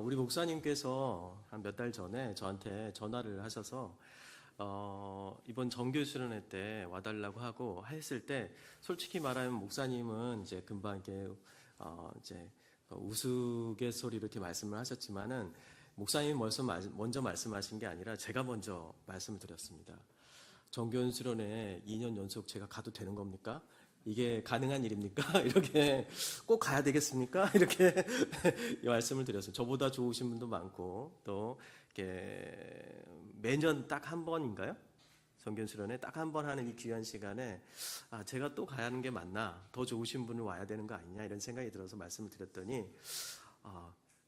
우리 목사님께서 한 몇 달 전에 저한테 전화를 하셔서 이번 정규 수련회 때 와달라고 하고 했을 때 솔직히 말하면 목사님은 이제 금방 이렇게 이제 우스갯소리로 이렇게 말씀을 하셨지만은 목사님이 먼저 말씀하신 게 아니라 제가 먼저 말씀을 드렸습니다. 정규 수련회 2년 연속 제가 가도 되는 겁니까? 이게 가능한 일입니까? 이렇게 꼭 가야 되겠습니까? 이렇게 말씀을 드렸어요. 저보다 좋으신 분도 많고 또 이렇게 매년 딱 한 번인가요? 정규 수련회 딱 한 번 하는 이 귀한 시간에 제가 또 가야 하는 게 맞나? 더 좋으신 분을 와야 되는 거 아니냐? 이런 생각이 들어서 말씀을 드렸더니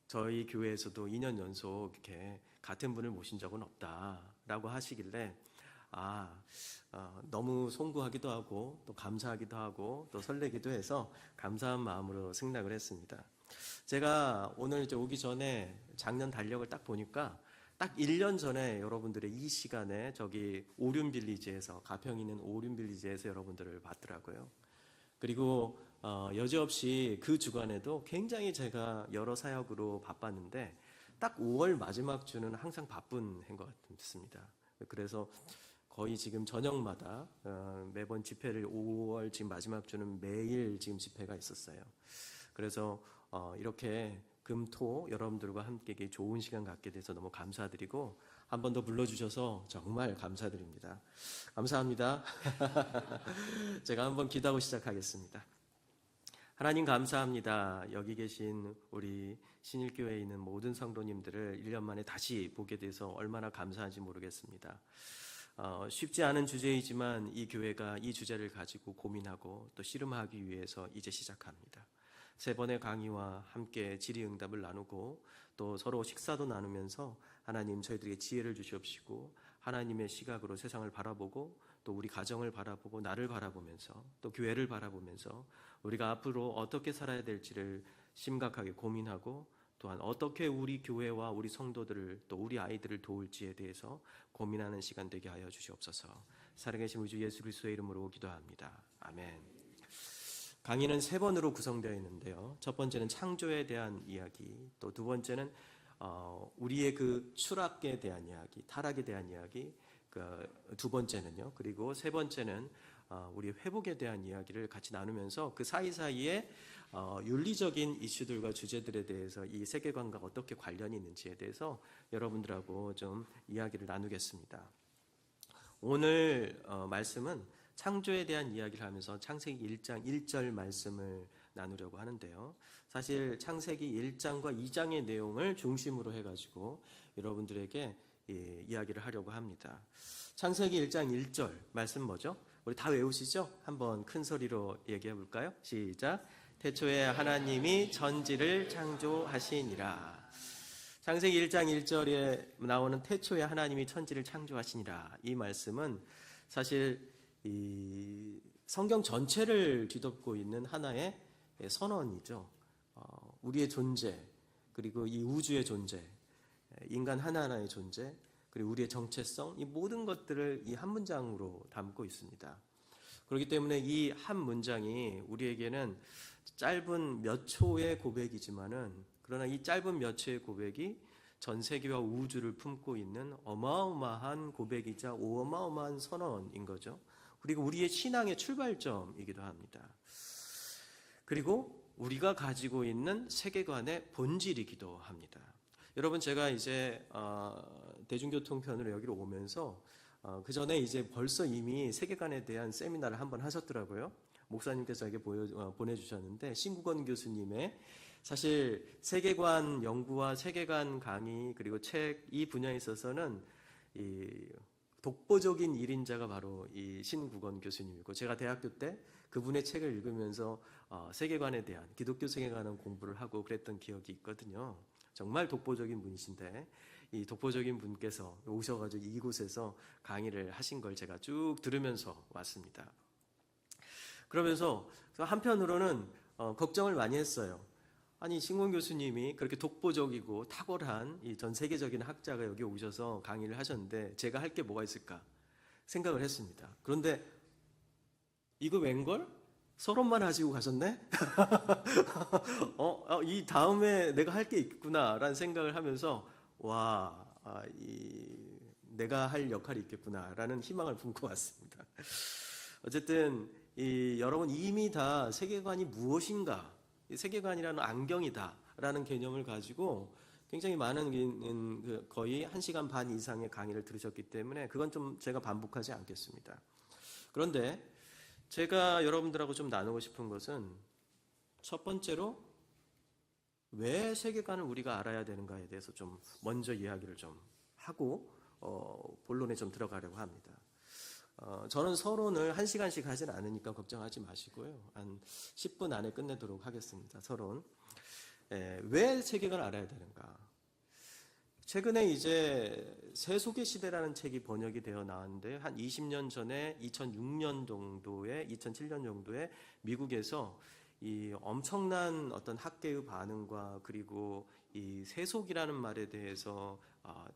저희 교회에서도 2년 연속 이렇게 같은 분을 모신 적은 없다라고 하시길래 너무 송구하기도 하고 또 감사하기도 하고 또 설레기도 해서 감사한 마음으로 승낙을 했습니다. 제가 오늘 이제 오기 전에 작년 달력을 딱 보니까 딱 1년 전에 여러분들의 이 시간에 저기 오륜빌리지에서 가평에 있는 오륜빌리지에서 여러분들을 봤더라고요. 그리고 여지없이 그 주간에도 굉장히 제가 여러 사역으로 바빴는데 딱 5월 마지막 주는 항상 바쁜 해인 것 같습니다. 그래서 거의 지금 저녁마다 매번 집회를 5월 지금 마지막 주는 매일 지금 집회가 있었어요. 그래서 이렇게 금토 여러분들과 함께 좋은 시간 갖게 돼서 너무 감사드리고 한 번 더 불러주셔서 정말 감사드립니다. 감사합니다. 제가 한번 기도하고 시작하겠습니다. 하나님 감사합니다. 여기 계신 우리 신일교회에 있는 모든 성도님들을 1년 만에 다시 보게 돼서 얼마나 감사한지 모르겠습니다. 쉽지 않은 주제이지만 이 교회가 이 주제를 가지고 고민하고 또 씨름하기 위해서 이제 시작합니다. 3번의 강의와 함께 질의응답을 나누고 또 서로 식사도 나누면서 하나님 저희들에게 지혜를 주시옵시고 하나님의 시각으로 세상을 바라보고 또 우리 가정을 바라보고 나를 바라보면서 또 교회를 바라보면서 우리가 앞으로 어떻게 살아야 될지를 심각하게 고민하고 또한 어떻게 우리 교회와 우리 성도들을 또 우리 아이들을 도울지에 대해서 고민하는 시간 되게 하여 주시옵소서. 살아계신 우리 주 예수 그리스도의 이름으로 기도합니다. 아멘. 강의는 3번으로 구성되어 있는데요. 첫 번째는 창조에 대한 이야기, 또 두 번째는 우리의 그 추락에 대한 이야기, 타락에 대한 이야기, 두 번째는요. 그리고 세 번째는 우리 회복에 대한 이야기를 같이 나누면서 그 사이사이에 윤리적인 이슈들과 주제들에 대해서 이 세계관과 어떻게 관련이 있는지에 대해서 여러분들하고 좀 이야기를 나누겠습니다. 오늘 말씀은 창조에 대한 이야기를 하면서 창세기 1장 1절 말씀을 나누려고 하는데요. 사실 창세기 1장과 2장의 내용을 중심으로 해가지고 여러분들에게 이야기를 하려고 합니다. 창세기 1장 1절 말씀 뭐죠? 우리 다 외우시죠? 한번 큰 소리로 얘기해 볼까요? 시작. 태초에 하나님이 천지를 창조하시니라. 창세기 1장 1절에 나오는 태초에 하나님이 천지를 창조하시니라. 이 말씀은 사실 이 성경 전체를 뒤덮고 있는 하나의 선언이죠. 우리의 존재, 그리고 이 우주의 존재, 인간 하나하나의 존재, 그리고 우리의 정체성, 이 모든 것들을 이 한 문장으로 담고 있습니다. 그렇기 때문에 이 한 문장이 우리에게는 짧은 몇 초의 고백이지만은 그러나 이 짧은 몇 초의 고백이 전 세계와 우주를 품고 있는 어마어마한 고백이자 어마어마한 선언인 거죠. 그리고 우리의 신앙의 출발점이기도 합니다. 그리고 우리가 가지고 있는 세계관의 본질이기도 합니다. 여러분 제가 이제 대중교통편으로 여기로 오면서 그 전에 이제 벌써 이미 세계관에 대한 세미나를 한번 하셨더라고요. 목사님께서 저에게 보내주셨는데 신국원 교수님의 사실 세계관 연구와 세계관 강의 그리고 책 이 분야에 있어서는 이 독보적인 일인자가 바로 이 신국원 교수님이고 제가 대학교 때 그분의 책을 읽으면서 세계관에 대한 기독교 세계관을 공부를 하고 그랬던 기억이 있거든요. 정말 독보적인 분이신데 이 독보적인 분께서 오셔가지고 이곳에서 강의를 하신 걸 제가 쭉 들으면서 왔습니다. 그러면서 한편으로는 걱정을 많이 했어요. 아니 신국원 교수님이 그렇게 독보적이고 탁월한 이 전 세계적인 학자가 여기 오셔서 강의를 하셨는데 제가 할 게 뭐가 있을까 생각을 했습니다. 그런데 이거 웬걸? 서론만 가지고 가셨네? 이 다음에 내가 할 게 있구나라는 생각을 하면서 와, 내가 할 역할이 있겠구나라는 희망을 품고 왔습니다. 어쨌든 여러분 이미 다 세계관이 무엇인가, 세계관이라는 안경이다라는 개념을 가지고 굉장히 많은 거의 1시간 반 이상의 강의를 들으셨기 때문에 그건 좀 제가 반복하지 않겠습니다. 그런데 제가 여러분들하고 좀 나누고 싶은 것은 첫 번째로 왜 세계관을 우리가 알아야 되는가에 대해서 좀 먼저 이야기를 좀 하고 본론에 좀 들어가려고 합니다. 저는 서론을 1시간씩 하진 않으니까 걱정하지 마시고요. 한 10분 안에 끝내도록 하겠습니다. 서론. 왜 세계관을 알아야 되는가? 최근에 이제 세속의 시대라는 책이 번역이 되어 나왔는데 한 20년 전에 2006년 정도에 2007년 정도에 미국에서 이 엄청난 어떤 학계의 반응과 그리고 이 세속이라는 말에 대해서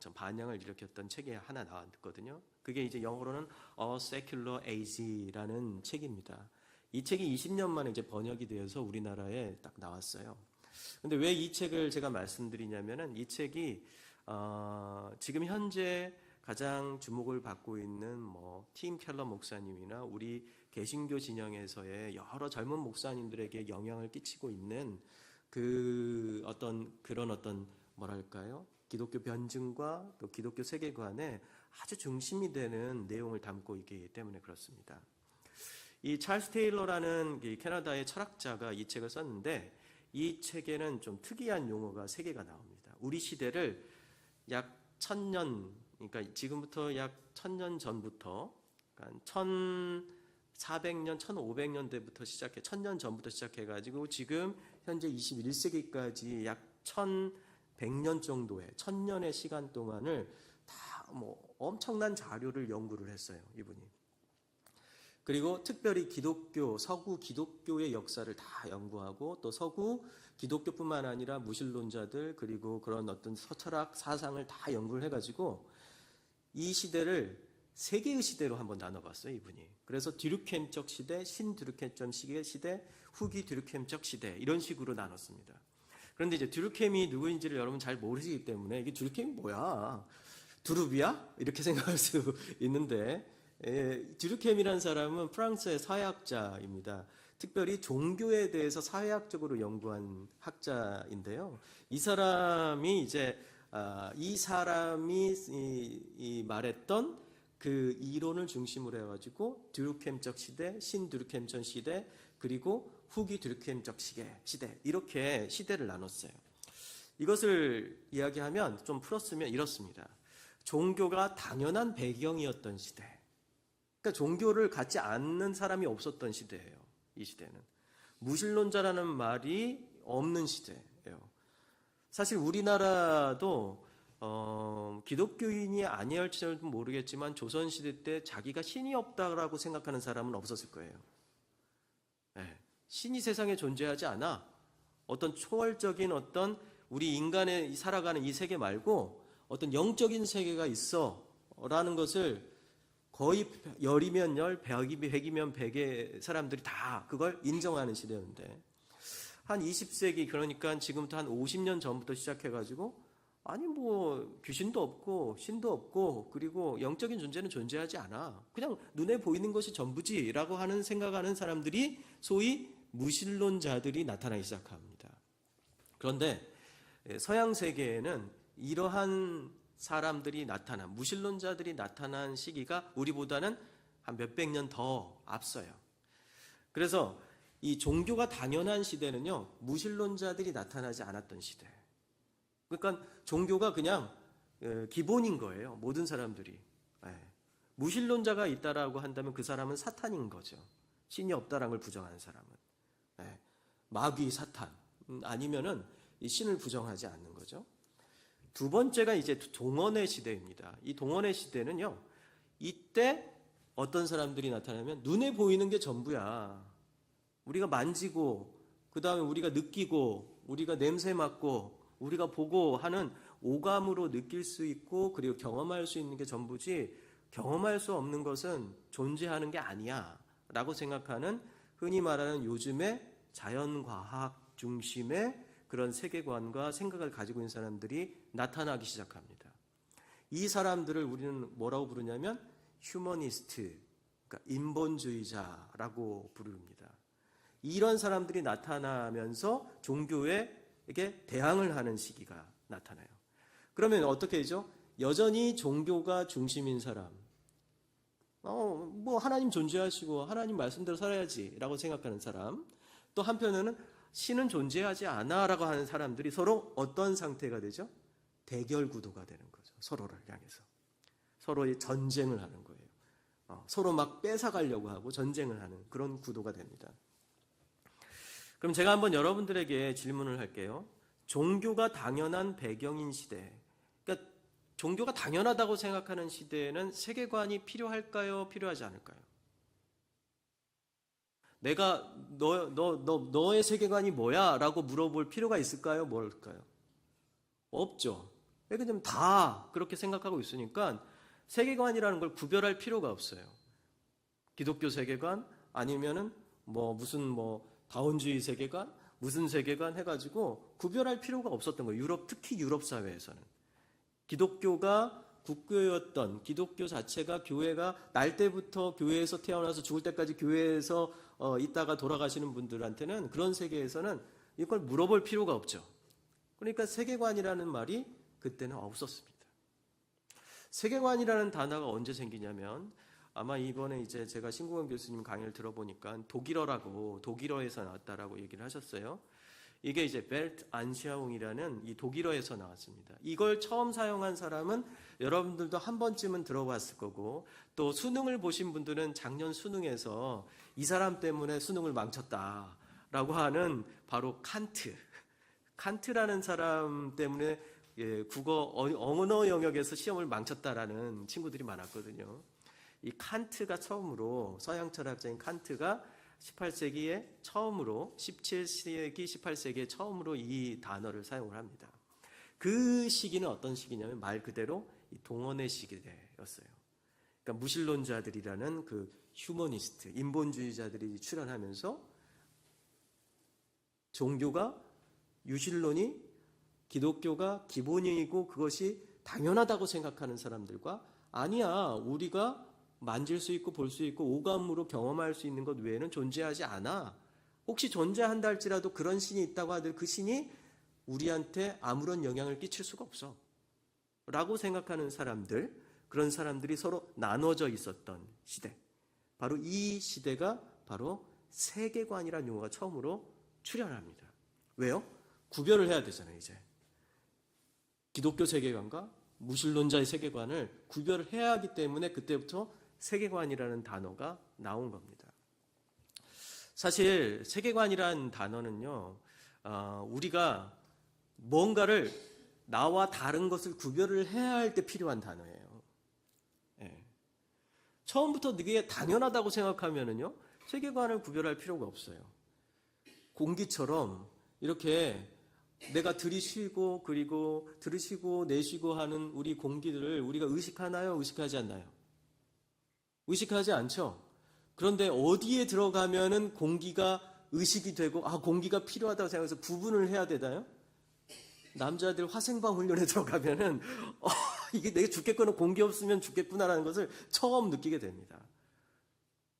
좀 반향을 일으켰던 책이 하나 나왔거든요. 그게 이제 영어로는 A Secular Age라는 책입니다. 이 책이 20년 만에 이제 번역이 되어서 우리나라에 딱 나왔어요. 근데 왜 이 책을 제가 말씀드리냐면은 이 책이 지금 현재 가장 주목을 받고 있는 팀 켈러 목사님이나 우리 개신교 진영에서의 여러 젊은 목사님들에게 영향을 끼치고 있는 그런 어떤 뭐랄까요? 기독교 변증과 또 기독교 세계관의 아주 중심이 되는 내용을 담고 있기 때문에 그렇습니다. 이 찰스 테일러라는 캐나다의 철학자가 이 책을 썼는데 이 책에는 좀 특이한 용어가 3개가 나옵니다. 우리 시대를 약 1000년, 그러니까 지금부터 약 1000년 전부터, 그러니까 1400년, 1500년대부터 시작해, 1000년 전부터 시작해가지고 지금 현재 21세기까지 약 1100년 정도의, 1000년의 시간 동안을 다 엄청난 자료를 연구를 했어요, 이분이. 그리고 특별히 서구 기독교의 역사를 다 연구하고 또 서구 기독교뿐만 아니라 무신론자들 그리고 그런 어떤 서철학 사상을 다 연구를 해가지고 이 시대를 3개의 시대로 한번 나눠봤어요, 이분이. 그래서 뒤르켐적 시대, 신뒤르켐적 시대, 후기 뒤르켐적 시대 이런 식으로 나눴습니다. 그런데 이제 뒤르켐이 누구인지를 여러분 잘 모르시기 때문에 이게 뒤르켐이 뭐야? 두루비야? 이렇게 생각할 수 있는데 뒤르켐이라는 사람은 프랑스의 사회학자입니다. 특별히 종교에 대해서 사회학적으로 연구한 학자인데요. 이 사람이 말했던 그 이론을 중심으로 해가지고 뒤르켐적 시대, 신뒤르켐적 시대, 그리고 후기 뒤르켐적 시대 이렇게 시대를 나눴어요. 이것을 이야기하면 좀 풀었으면 이렇습니다. 종교가 당연한 배경이었던 시대. 그러니까 종교를 갖지 않는 사람이 없었던 시대예요. 이 시대는 무신론자라는 말이 없는 시대예요. 사실 우리나라도 기독교인이 아니할지도 모르겠지만 조선시대 때 자기가 신이 없다라고 생각하는 사람은 없었을 거예요. 신이 세상에 존재하지 않아. 어떤 초월적인 어떤 우리 인간의 살아가는 이 세계 말고 어떤 영적인 세계가 있어 라는 것을 거의 열이면 열, 백이면 백의 사람들이 다 그걸 인정하는 시대였는데 한 20세기 그러니까 지금부터 한 50년 전부터 시작해가지고 아니 귀신도 없고 신도 없고 그리고 영적인 존재는 존재하지 않아. 그냥 눈에 보이는 것이 전부지라고 생각하는 사람들이 소위 무신론자들이 나타나기 시작합니다. 그런데 서양 세계에는 이러한 사람들이 무신론자들이 나타난 시기가 우리보다는 한 몇백 년 더 앞서요. 그래서 이 종교가 당연한 시대는요, 무신론자들이 나타나지 않았던 시대. 그러니까 종교가 그냥 기본인 거예요, 모든 사람들이. 무신론자가 있다라고 한다면 그 사람은 사탄인 거죠. 신이 없다라는 걸 부정하는 사람은. 마귀, 사탄. 아니면은 이 신을 부정하지 않는 거죠. 두 번째가 이제 동원의 시대입니다. 이 동원의 시대는요, 이때 어떤 사람들이 나타나면 눈에 보이는 게 전부야. 우리가 만지고, 그 다음에 우리가 느끼고, 우리가 냄새 맡고, 우리가 보고 하는 오감으로 느낄 수 있고, 그리고 경험할 수 있는 게 전부지, 경험할 수 없는 것은 존재하는 게 아니야. 라고 생각하는 흔히 말하는 요즘의 자연과학 중심의 그런 세계관과 생각을 가지고 있는 사람들이 나타나기 시작합니다. 이 사람들을 우리는 뭐라고 부르냐면 휴머니스트, 그러니까 인본주의자라고 부릅니다. 이런 사람들이 나타나면서 종교에게 대항을 하는 시기가 나타나요. 그러면 어떻게 되죠? 여전히 종교가 중심인 사람, 뭐 하나님 존재하시고 하나님 말씀대로 살아야지 라고 생각하는 사람, 또 한편으로는 신은 존재하지 않아 라고 하는 사람들이 서로 어떤 상태가 되죠? 대결 구도가 되는 거죠. 서로를 향해서 서로의 전쟁을 하는 거예요. 서로 막 뺏어가려고 하고 전쟁을 하는 그런 구도가 됩니다. 그럼 제가 한번 여러분들에게 질문을 할게요. 종교가 당연한 배경인 시대, 그러니까 종교가 당연하다고 생각하는 시대에는 세계관이 필요할까요? 필요하지 않을까요? 내가 너의 세계관이 뭐야? 라고 물어볼 필요가 있을까요? 뭘까요? 없죠. 왜냐하면 다 그렇게 생각하고 있으니까 세계관이라는 걸 구별할 필요가 없어요. 기독교 세계관 아니면은 무슨 다원주의 세계관, 무슨 세계관 해가지고 구별할 필요가 없었던 거예요. 특히 유럽 사회에서는. 기독교가 국교였던 기독교 자체가 교회가 날 때부터 교회에서 태어나서 죽을 때까지 교회에서 있다가 돌아가시는 분들한테는 그런 세계에서는 이걸 물어볼 필요가 없죠. 그러니까 세계관이라는 말이 그때는 없었습니다. 세계관이라는 단어가 언제 생기냐면 아마 이번에 이제 제가 신국원 교수님 강의를 들어보니까 독일어에서 나왔다라고 얘기를 하셨어요. 이게 이제 벨트 안시아웅이라는 이 독일어에서 나왔습니다. 이걸 처음 사용한 사람은 여러분들도 한 번쯤은 들어봤을 거고, 또 수능을 보신 분들은 작년 수능에서 이 사람 때문에 수능을 망쳤다라고 하는 바로 칸트라는 사람 때문에 국어 언어 영역에서 시험을 망쳤다라는 친구들이 많았거든요. 이 칸트가 처음으로, 서양 철학자인 칸트가 18세기에 처음으로, 17세기, 18세기에 처음으로 이 단어를 사용을 합니다. 그 시기는 어떤 시기냐면 말 그대로 이 동원의 시기였어요. 그러니까 무신론자들이라는 그 휴머니스트, 인본주의자들이 출현하면서 종교가, 유신론이, 기독교가 기본이고 그것이 당연하다고 생각하는 사람들과, 아니야, 우리가 만질 수 있고 볼 수 있고 오감으로 경험할 수 있는 것 외에는 존재하지 않아. 혹시 존재한다 할지라도 그런 신이 있다고 하더라도 그 신이 우리한테 아무런 영향을 끼칠 수가 없어 라고 생각하는 사람들, 그런 사람들이 서로 나눠져 있었던 시대, 바로 이 시대가 바로 세계관이라는 용어가 처음으로 출현합니다. 왜요? 구별을 해야 되잖아요. 이제 기독교 세계관과 무신론자의 세계관을 구별을 해야 하기 때문에 그때부터 세계관이라는 단어가 나온 겁니다. 사실 세계관이라는 단어는요, 우리가 뭔가를 나와 다른 것을 구별을 해야 할 때 필요한 단어예요. 처음부터 그게 당연하다고 생각하면은요, 세계관을 구별할 필요가 없어요. 공기처럼 이렇게 내가 들이쉬고 그리고 들이쉬고 내쉬고 하는 우리 공기들을 우리가 의식하나요? 의식하지 않나요? 의식하지 않죠. 그런데 어디에 들어가면은 공기가 의식이 되고 공기가 필요하다고 생각해서 구분을 해야 되나요? 남자들 화생방 훈련에 들어가면은 이게 내가 죽겠구나, 공기 없으면 죽겠구나라는 것을 처음 느끼게 됩니다.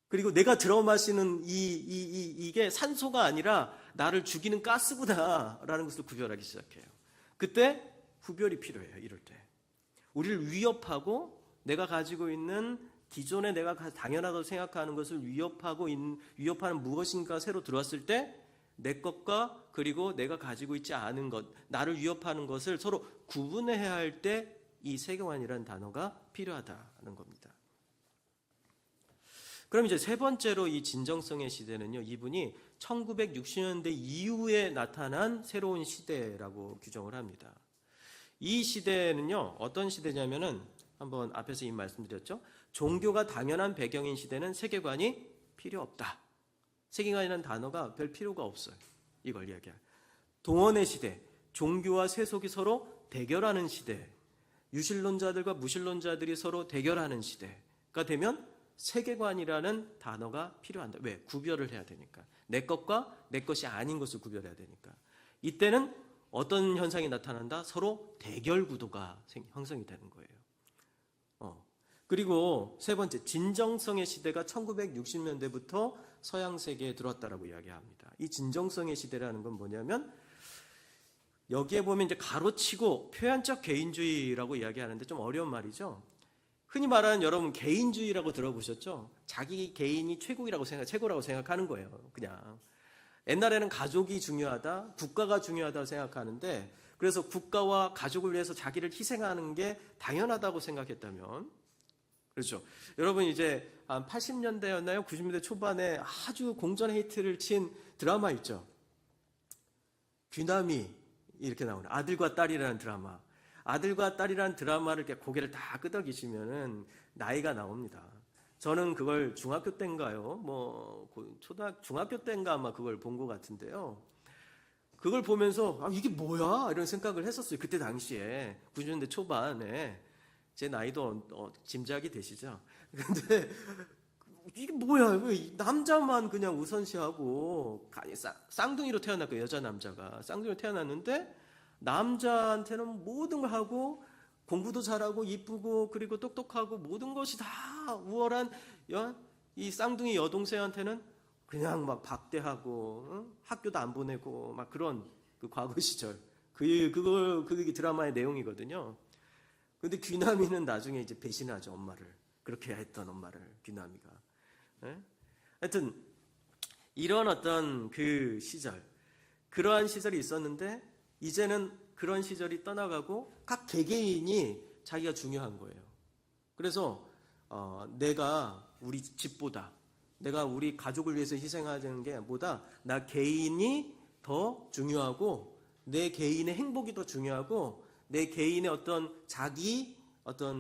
그리고 내가 들어 마시는 이게 산소가 아니라 나를 죽이는 가스구나라는 것을 구별하기 시작해요. 그때 구별이 필요해요. 이럴 때 우리를 위협하고 내가 가지고 있는 기존에 내가 당연하다고 생각하는 것을 위협하는 무엇인가 새로 들어왔을 때 내 것과 그리고 내가 가지고 있지 않은 것, 나를 위협하는 것을 서로 구분해야 할 때 이 세계관이라는 단어가 필요하다는 겁니다. 그럼 이제 세 번째로 이 진정성의 시대는요, 이분이 1960년대 이후에 나타난 새로운 시대라고 규정을 합니다. 이 시대는요, 어떤 시대냐면은 한번 앞에서 이미 말씀드렸죠. 종교가 당연한 배경인 시대는 세계관이 필요 없다. 세계관이라는 단어가 별 필요가 없어요. 이걸 이야기할. 동원의 시대, 종교와 세속이 서로 대결하는 시대, 유신론자들과 무신론자들이 서로 대결하는 시대가 되면 세계관이라는 단어가 필요한다. 왜? 구별을 해야 되니까. 내 것과 내 것이 아닌 것을 구별해야 되니까. 이때는 어떤 현상이 나타난다? 서로 대결 구도가 형성이 되는 거예요. 그리고 세 번째, 진정성의 시대가 1960년대부터 서양 세계에 들어왔다라고 이야기합니다. 이 진정성의 시대라는 건 뭐냐면 여기에 보면 이제 가로치고 표현적 개인주의라고 이야기하는데 좀 어려운 말이죠. 흔히 말하는 여러분 개인주의라고 들어보셨죠? 자기 개인이 최고라고 생각하는 거예요. 그냥 옛날에는 가족이 중요하다, 국가가 중요하다고 생각하는데 그래서 국가와 가족을 위해서 자기를 희생하는 게 당연하다고 생각했다면 그렇죠. 여러분 이제 한 80년대였나요? 90년대 초반에 아주 공전 히트를 친 드라마 있죠. 귀남이 이렇게 나오는 아들과 딸이라는 드라마. 아들과 딸이라는 드라마를 이렇게 고개를 다 끄덕이시면은 나이가 나옵니다. 저는 그걸 중학교 때인가요? 중학교 때인가 아마 그걸 본 것 같은데요. 그걸 보면서 이게 뭐야? 이런 생각을 했었어요. 그때 당시에 90년대 초반에 제 나이도 짐작이 되시죠? 근데 이게 뭐야? 왜 남자만 그냥 우선시하고 쌍둥이로 태어났고 여자 남자가 쌍둥이로 태어났는데 남자한테는 모든 걸 하고 공부도 잘하고 이쁘고 그리고 똑똑하고 모든 것이 다 우월한 이 쌍둥이 여동생한테는 그냥 막 박대하고 학교도 안 보내고 막 그런 그 과거 시절 그게 드라마의 내용이거든요. 근데 귀남이는 나중에 이제 배신하죠. 엄마를. 그렇게 했던 엄마를 귀남이가. 하여튼 이런 어떤 그 시절 그러한 시절이 있었는데 이제는 그런 시절이 떠나가고 각 개개인이 자기가 중요한 거예요. 그래서 내가 우리 집보다 내가 우리 가족을 위해서 희생하는 게 보다 나 개인이 더 중요하고 내 개인의 행복이 더 중요하고 내 개인의 자기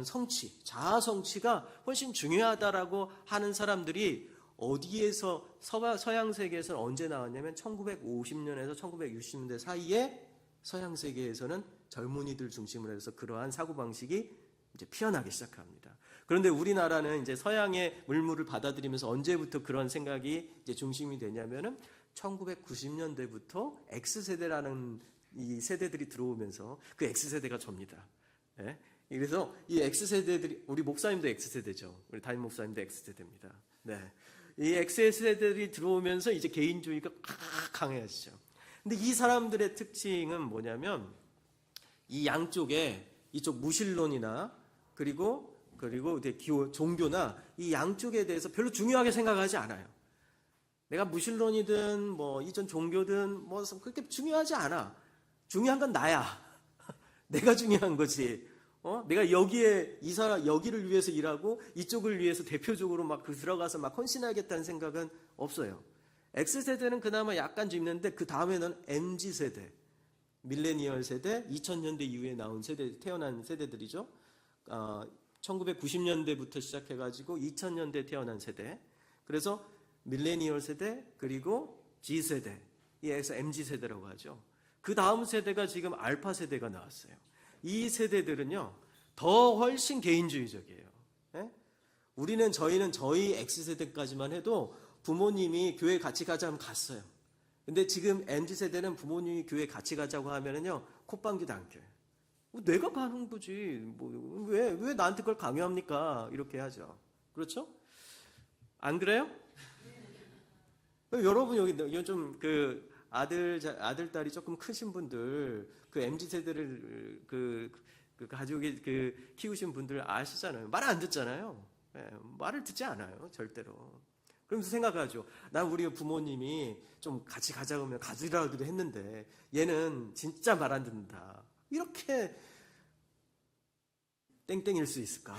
성취, 자아 성취가 훨씬 중요하다라고 하는 사람들이 어디에서 서양 세계에서는 언제 나왔냐면 1950년에서 1960년대 사이에 서양 세계에서는 젊은이들 중심으로 해서 그러한 사고방식이 이제 피어나기 시작합니다. 그런데 우리나라는 이제 서양의 물물을 받아들이면서 언제부터 그런 생각이 이제 중심이 되냐면은 1990년대부터 X세대라는 이 세대들이 들어오면서 그 X세대가 접니다. 예? 그래서 이 X세대들이, 우리 목사님도 X세대죠. 우리 담임 목사님도 X세대입니다. 네. 이 X세대들이 들어오면서 이제 개인주의가 강해지죠. 근데 이 사람들의 특징은 뭐냐면 이 양쪽에 이쪽 무신론이나 그리고 종교나 이 양쪽에 대해서 별로 중요하게 생각하지 않아요. 내가 무신론이든 이전 종교든 그렇게 중요하지 않아. 중요한 건 나야. 내가 중요한 거지. 내가 여기를 위해서 일하고 이쪽을 위해서 대표적으로 들어가서 헌신하겠다는 생각은 없어요. X세대는 그나마 약간 좀 있는데 그 다음에는 MZ세대, 밀레니얼 세대, 2000년대 이후에 태어난 세대들이죠. 1990년대부터 시작해가지고 2000년대 태어난 세대. 그래서 밀레니얼 세대 그리고 G세대, 이에서 MZ세대라고 하죠. 그 다음 세대가 지금 알파 세대가 나왔어요. 이 세대들은요 더 훨씬 개인주의적이에요. 저희는 저희 X세대까지만 해도 부모님이 교회 같이 가자 하면 갔어요. 근데 지금 MZ세대는 부모님이 교회 같이 가자고 하면은요 콧방귀도 안 껴요. 내가 가는 거지 왜 나한테 그걸 강요합니까? 이렇게 하죠. 그렇죠? 안 그래요? 여러분 여기 좀 아들 딸이 조금 크신 분들 그 MZ세대를 가족이 키우신 분들 아시잖아요. 말 안 듣잖아요. 말을 듣지 않아요 절대로. 그러면서 생각하죠. 난 우리 부모님이 좀 같이 가자 그러면 가주라고도 했는데 얘는 진짜 말 안 듣는다. 이렇게 땡땡일 수 있을까?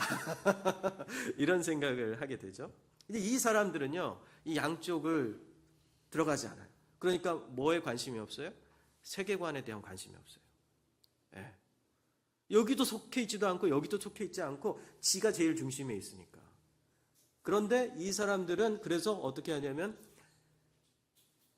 이런 생각을 하게 되죠. 근데 이 사람들은요 이 양쪽을 들어가지 않아요. 그러니까 뭐에 관심이 없어요? 세계관에 대한 관심이 없어요. 여기도 속해 있지도 않고 여기도 속해 있지 않고 지가 제일 중심에 있으니까. 그런데 이 사람들은 그래서 어떻게 하냐면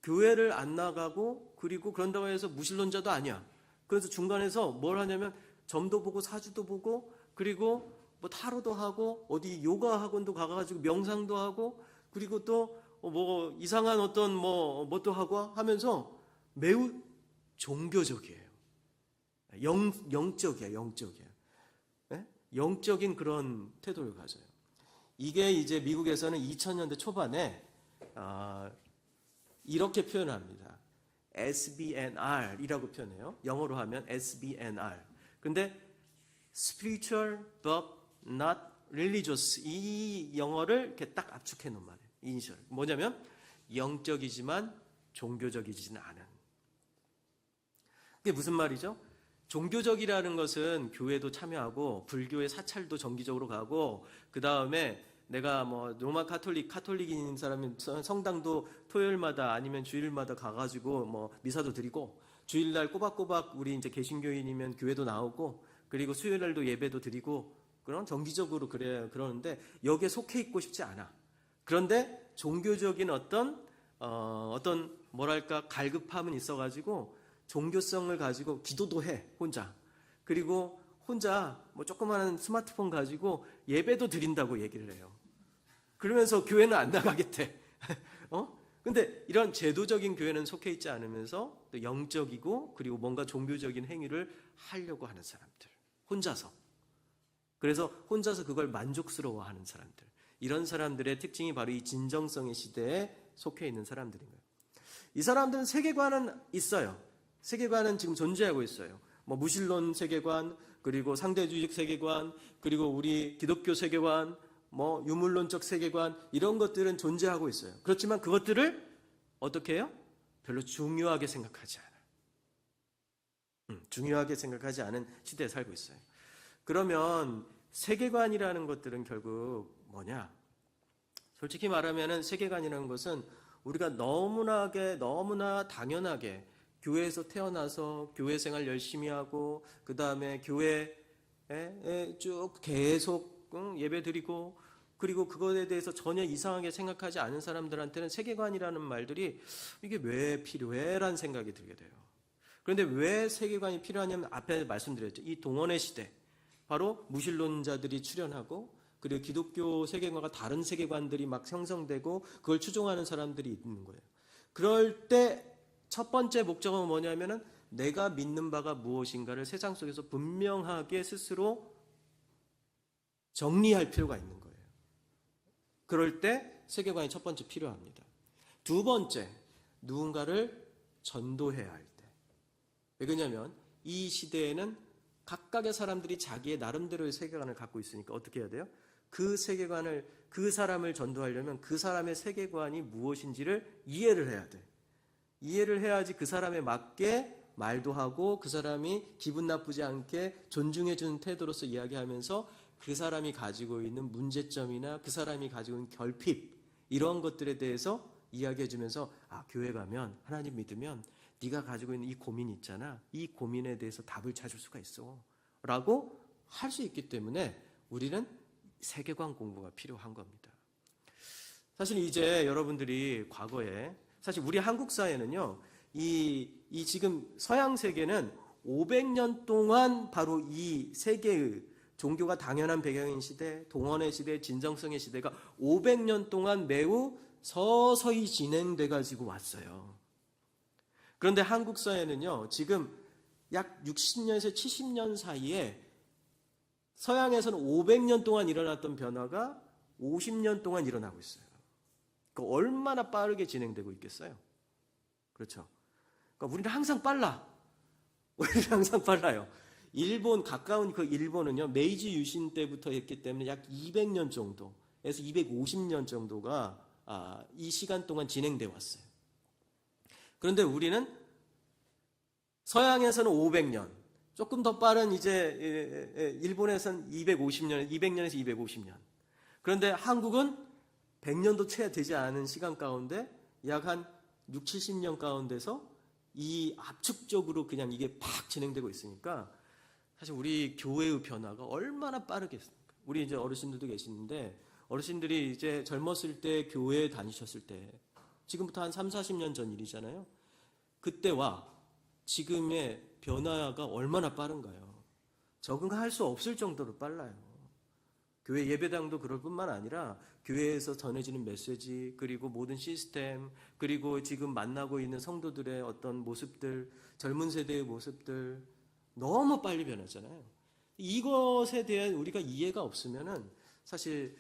교회를 안 나가고 그리고 그런다고 해서 무신론자도 아니야. 그래서 중간에서 뭘 하냐면 점도 보고 사주도 보고 그리고 뭐 타로도 하고 어디 요가 학원도 가가지고 명상도 하고 그리고 또 뭐 이상한 어떤 뭣도 하고 하면서 매우 종교적이에요. 영적이에요. 네? 영적인 그런 태도를 가져요. 이게 이제 미국에서는 2000년대 초반에 이렇게 표현합니다. SBNR이라고 표현해요. 영어로 하면 SBNR. 근데 spiritual but not religious, 이 영어를 이렇게 딱 압축해 놓은 말이에요. 이니셜. 뭐냐면 영적이지만 종교적이지는 않은. 그게 무슨 말이죠? 종교적이라는 것은 교회도 참여하고 불교의 사찰도 정기적으로 가고 그 다음에 내가 뭐 로마 카톨릭인 사람은 성당도 토요일마다 아니면 주일마다 가가지고 뭐 미사도 드리고 주일날 꼬박꼬박 우리 이제 개신교인이면 교회도 나오고 그리고 수요일날도 예배도 드리고 그런 정기적으로 그러는데 여기에 속해 있고 싶지 않아. 그런데 종교적인 어떤 뭐랄까 갈급함은 있어가지고 종교성을 가지고 기도도 해 혼자. 그리고 혼자 뭐 조그마한 스마트폰 가지고 예배도 드린다고 얘기를 해요. 그러면서 교회는 안 나가겠대. 근데 이런 제도적인 교회는 속해 있지 않으면서 또 영적이고 그리고 뭔가 종교적인 행위를 하려고 하는 사람들. 혼자서. 그래서 혼자서 그걸 만족스러워하는 사람들. 이런 사람들의 특징이 바로 이 진정성의 시대에 속해 있는 사람들인 거예요. 이 사람들은 세계관은 있어요. 세계관은 지금 존재하고 있어요. 뭐 무신론 세계관, 그리고 상대주의적 세계관, 그리고 우리 기독교 세계관, 뭐 유물론적 세계관, 이런 것들은 존재하고 있어요. 그렇지만 그것들을 어떻게 해요? 별로 중요하게 생각하지 않아요. 중요하게 생각하지 않은 시대에 살고 있어요. 그러면 세계관이라는 것들은 결국 뭐냐? 솔직히 말하면 세계관이라는 것은 우리가 너무나 당연하게 교회에서 태어나서 교회 생활 열심히 하고 그 다음에 교회에 쭉 계속 예배 드리고 그리고 그것에 대해서 전혀 이상하게 생각하지 않은 사람들한테는 세계관이라는 말들이 이게 왜 필요해? 라는 생각이 들게 돼요. 그런데 왜 세계관이 필요하냐면 앞에 말씀드렸죠. 이 동원의 시대, 바로 무신론자들이 출현하고 그리고 기독교 세계관과 다른 세계관들이 막 형성되고 그걸 추종하는 사람들이 있는 거예요. 그럴 때 첫 번째 목적은 뭐냐면은 내가 믿는 바가 무엇인가를 세상 속에서 분명하게 스스로 정리할 필요가 있는 거예요. 그럴 때 세계관이 첫 번째 필요합니다. 두 번째, 누군가를 전도해야 할 때. 왜 그러냐면 이 시대에는 각각의 사람들이 자기의 나름대로의 세계관을 갖고 있으니까 어떻게 해야 돼요? 그 세계관을, 그 사람을 전도하려면 그 사람의 세계관이 무엇인지를 이해를 해야 돼. 이해를 해야지 그 사람에 맞게 말도 하고 그 사람이 기분 나쁘지 않게 존중해주는 태도로서 이야기하면서 그 사람이 가지고 있는 문제점이나 그 사람이 가지고 있는 결핍 이런 것들에 대해서 이야기해주면서 교회 가면 하나님 믿으면 네가 가지고 있는 이 고민이 있잖아. 이 고민에 대해서 답을 찾을 수가 있어. 라고 할 수 있기 때문에 우리는 세계관 공부가 필요한 겁니다. 사실 이제 여러분들이 과거에 사실 우리 한국 사회는요, 이 지금 서양 세계는 500년 동안 바로 이 세계의 종교가 당연한 배경인 시대, 동원의 시대, 진정성의 시대가 500년 동안 매우 서서히 진행돼 가지고 왔어요. 그런데 한국 사회는요, 지금 약 60년에서 70년 사이에 서양에서는 500년 동안 일어났던 변화가 50년 동안 일어나고 있어요. 얼마나 빠르게 진행되고 있겠어요? 그렇죠. 그러니까 우리는 항상 빨라. 우리는 항상 빨라요. 일본, 가까운 그 일본은요, 메이지 유신 때부터 했기 때문에 약 200년 정도에서 250년 정도가 이 시간 동안 진행되어 왔어요. 그런데 우리는 서양에서는 500년, 조금 더 빠른 이제 일본에서는 200년에서 250년. 그런데 한국은 100년도 채 되지 않은 시간 가운데 약 한 6, 70년 가운데서 이 압축적으로 그냥 이게 팍 진행되고 있으니까 사실 우리 교회의 변화가 얼마나 빠르겠습니까? 우리 이제 어르신들도 계시는데 어르신들이 이제 젊었을 때 교회에 다니셨을 때 지금부터 한 3, 40년 전 일이잖아요. 그때와 지금의 변화가 얼마나 빠른가요? 적응할 수 없을 정도로 빨라요. 교회 예배당도 그럴 뿐만 아니라 교회에서 전해지는 메시지, 그리고 모든 시스템, 그리고 지금 만나고 있는 성도들의 어떤 모습들, 젊은 세대의 모습들 너무 빨리 변하잖아요. 이것에 대한 우리가 이해가 없으면은 사실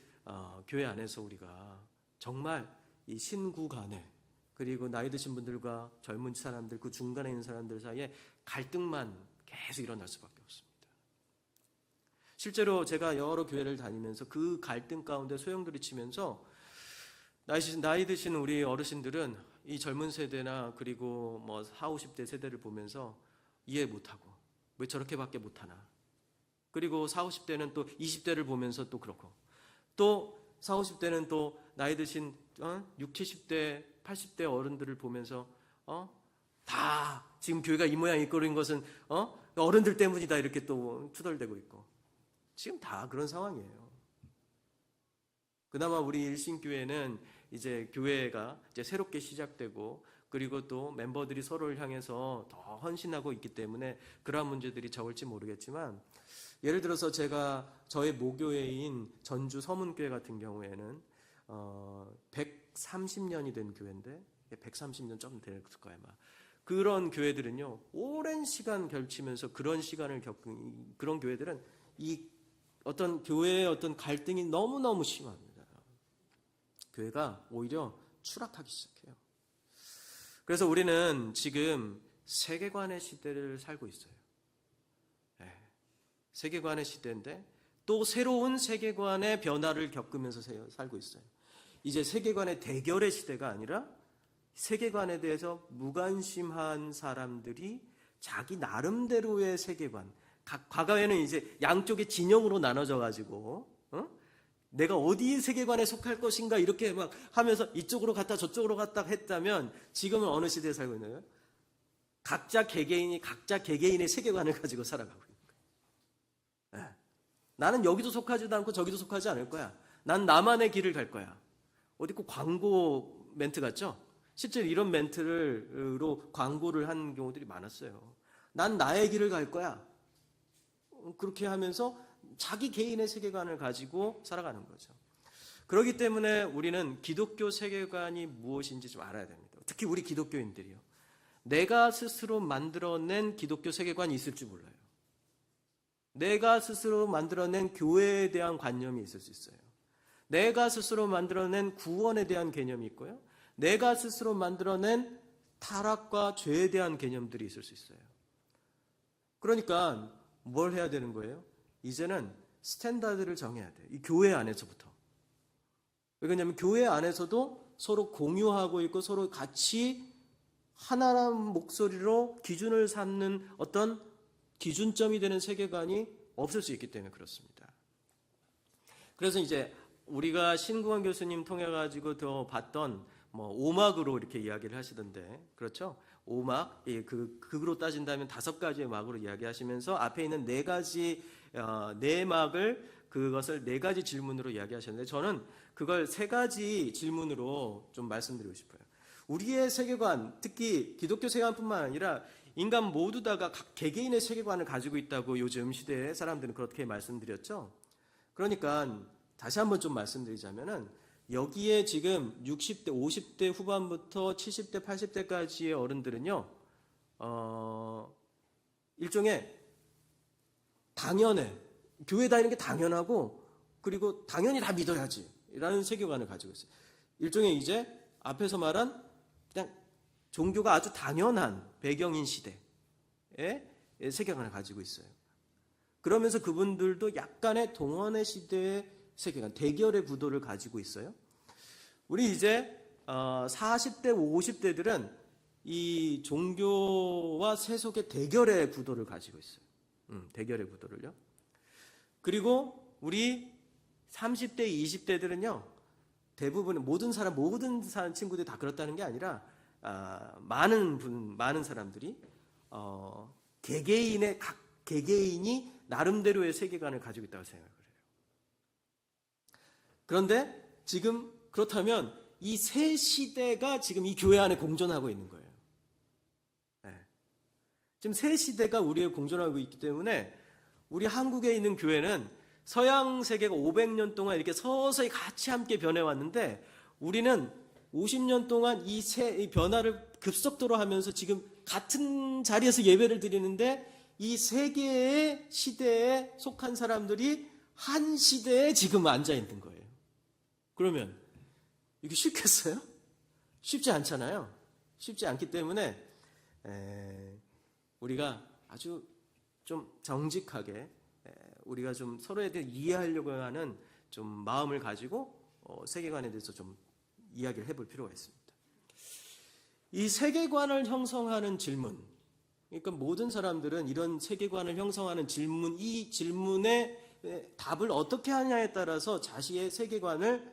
교회 안에서 우리가 정말 이 신구 간에, 그리고 나이 드신 분들과 젊은 사람들, 그 중간에 있는 사람들 사이에 갈등만 계속 일어날 수밖에 없습니다. 실제로 제가 여러 교회를 다니면서 그 갈등 가운데 소용돌이 치면서 나이 드신 우리 어르신들은 이 젊은 세대나 그리고 뭐 40, 50대 세대를 보면서 이해 못하고 왜 저렇게밖에 못하나. 그리고 40, 50대는 또 20대를 보면서 또 그렇고, 또 40, 50대는 또 나이 드신 60, 70대, 80대 어른들을 보면서 다 지금 교회가 이 모양 이꼴인 것은 어른들 때문이다 이렇게 또 투덜대고 있고, 지금 다 그런 상황이에요. 그나마 우리 일신교회는 이제 교회가 이제 새롭게 시작되고, 그리고 또 멤버들이 서로를 향해서 더 헌신하고 있기 때문에 그러한 문제들이 적을지 모르겠지만, 예를 들어서 제가 저의 모교회인 전주 서문교회 같은 경우에는 130년이 된 교회인데, 130년 좀 될 거예요 아마. 그런 교회들은요, 오랜 시간 결치면서 그런 시간을 겪은 그런 교회들은 이 어떤 교회의 어떤 갈등이 너무너무 심합니다. 교회가 오히려 추락하기 시작해요. 그래서 우리는 지금 세계관의 시대를 살고 있어요. 세계관의 시대인데 또 새로운 세계관의 변화를 겪으면서 살고 있어요. 이제 세계관의 대결의 시대가 아니라 세계관에 대해서 무관심한 사람들이 자기 나름대로의 세계관, 과거에는 이제 양쪽의 진영으로 나눠져 가지고 내가 어디 세계관에 속할 것인가 이렇게 막 하면서 이쪽으로 갔다 저쪽으로 갔다 했다면, 지금은 어느 시대에 살고 있나요? 각자 개개인이 각자 개개인의 세계관을 가지고 살아가고 있는 거예요. 나는 여기도 속하지도 않고 저기도 속하지 않을 거야. 난 나만의 길을 갈 거야. 어디 꼭 광고 멘트 같죠? 실제로 이런 멘트로 광고를 한 경우들이 많았어요. 난 나의 길을 갈 거야. 그렇게 하면서 자기 개인의 세계관을 가지고 살아가는 거죠. 그렇기 때문에 우리는 기독교 세계관이 무엇인지 좀 알아야 됩니다. 특히 우리 기독교인들이요. 내가 스스로 만들어낸 기독교 세계관이 있을 줄 몰라요. 내가 스스로 만들어낸 교회에 대한 관념이 있을 수 있어요. 내가 스스로 만들어낸 구원에 대한 개념이 있고요. 내가 스스로 만들어낸 타락과 죄에 대한 개념들이 있을 수 있어요. 그러니까 뭘 해야 되는 거예요? 이제는 스탠다드를 정해야 돼요. 이 교회 안에서부터. 왜냐하면 교회 안에서도 서로 공유하고 있고 서로 같이 하나라는 목소리로 기준을 삼는 어떤 기준점이 되는 세계관이 없을 수 있기 때문에 그렇습니다. 그래서 이제 우리가 신구원 교수님 통해 가지고 더 봤던 오막으로 이렇게 이야기를 하시던데, 그렇죠? 오막, 극으로 따진다면 5가지의 막으로 이야기하시면서 앞에 있는 4가지, 4막을 그것을 4가지 질문으로 이야기하셨는데, 저는 그걸 3가지 질문으로 좀 말씀드리고 싶어요. 우리의 세계관, 특히 기독교 세계관뿐만 아니라 인간 모두 다가 각 개개인의 세계관을 가지고 있다고 요즘 시대의 사람들은 그렇게 말씀드렸죠. 그러니까 다시 한번 좀 말씀드리자면은, 여기에 지금 60대, 50대 후반부터 70대, 80대까지의 어른들은요, 일종의 당연해. 교회 다니는 게 당연하고, 그리고 당연히 다 믿어야지. 라는 세계관을 가지고 있어요. 일종의 이제 앞에서 말한 그냥 종교가 아주 당연한 배경인 시대의 세계관을 가지고 있어요. 그러면서 그분들도 약간의 동원의 시대의 세계관, 대결의 구도를 가지고 있어요. 우리 이제 40대, 50대들은 이 종교와 세속의 대결의 구도를 가지고 있어요. 대결의 구도를요. 그리고 우리 30대, 20대들은요, 대부분 모든 친구들이 다 그렇다는 게 아니라 많은 사람들이 각 개개인이 나름대로의 세계관을 가지고 있다고 생각을 해요. 그런데 지금 그렇다면 이 세 시대가 지금 이 교회 안에 공존하고 있는 거예요. 지금 세 시대가 우리에 공존하고 있기 때문에 우리 한국에 있는 교회는 서양 세계가 500년 동안 이렇게 서서히 같이 함께 변해왔는데 우리는 50년 동안 이 변화를 급속도로 하면서 지금 같은 자리에서 예배를 드리는데 이 세 개의 시대에 속한 사람들이 한 시대에 지금 앉아 있는 거예요. 그러면 이게 쉽겠어요? 쉽지 않잖아요. 쉽지 않기 때문에 우리가 아주 좀 정직하게 우리가 좀 서로에 대해 이해하려고 하는 좀 마음을 가지고 세계관에 대해서 좀 이야기를 해볼 필요가 있습니다. 이 세계관을 형성하는 질문, 그러니까 모든 사람들은 이런 세계관을 형성하는 질문, 이 질문에 답을 어떻게 하냐에 따라서 자신의 세계관을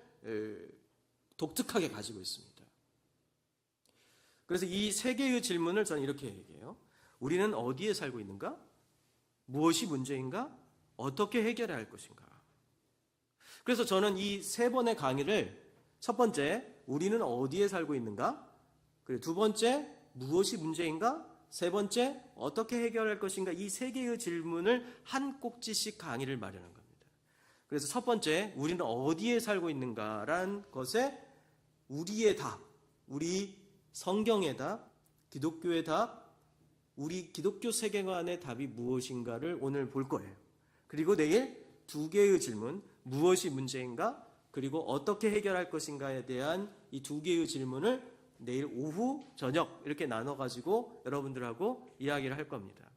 독특하게 가지고 있습니다. 그래서 이 세 개의 질문을 저는 이렇게 얘기해요. 우리는 어디에 살고 있는가? 무엇이 문제인가? 어떻게 해결해야 할 것인가? 그래서 저는 이 세 번의 강의를 첫 번째, 우리는 어디에 살고 있는가? 그리고 두 번째, 무엇이 문제인가? 세 번째, 어떻게 해결할 것인가? 이 세 개의 질문을 한 꼭지씩 강의를 마련한 겁니다. 그래서 첫 번째, 우리는 어디에 살고 있는가라는 것에 우리의 답, 우리 성경의 답, 기독교의 답, 우리 기독교 세계관의 답이 무엇인가를 오늘 볼 거예요. 그리고 내일 두 개의 질문, 무엇이 문제인가? 그리고 어떻게 해결할 것인가에 대한 이 두 개의 질문을 내일 오후, 저녁 이렇게 나눠가지고 여러분들하고 이야기를 할 겁니다.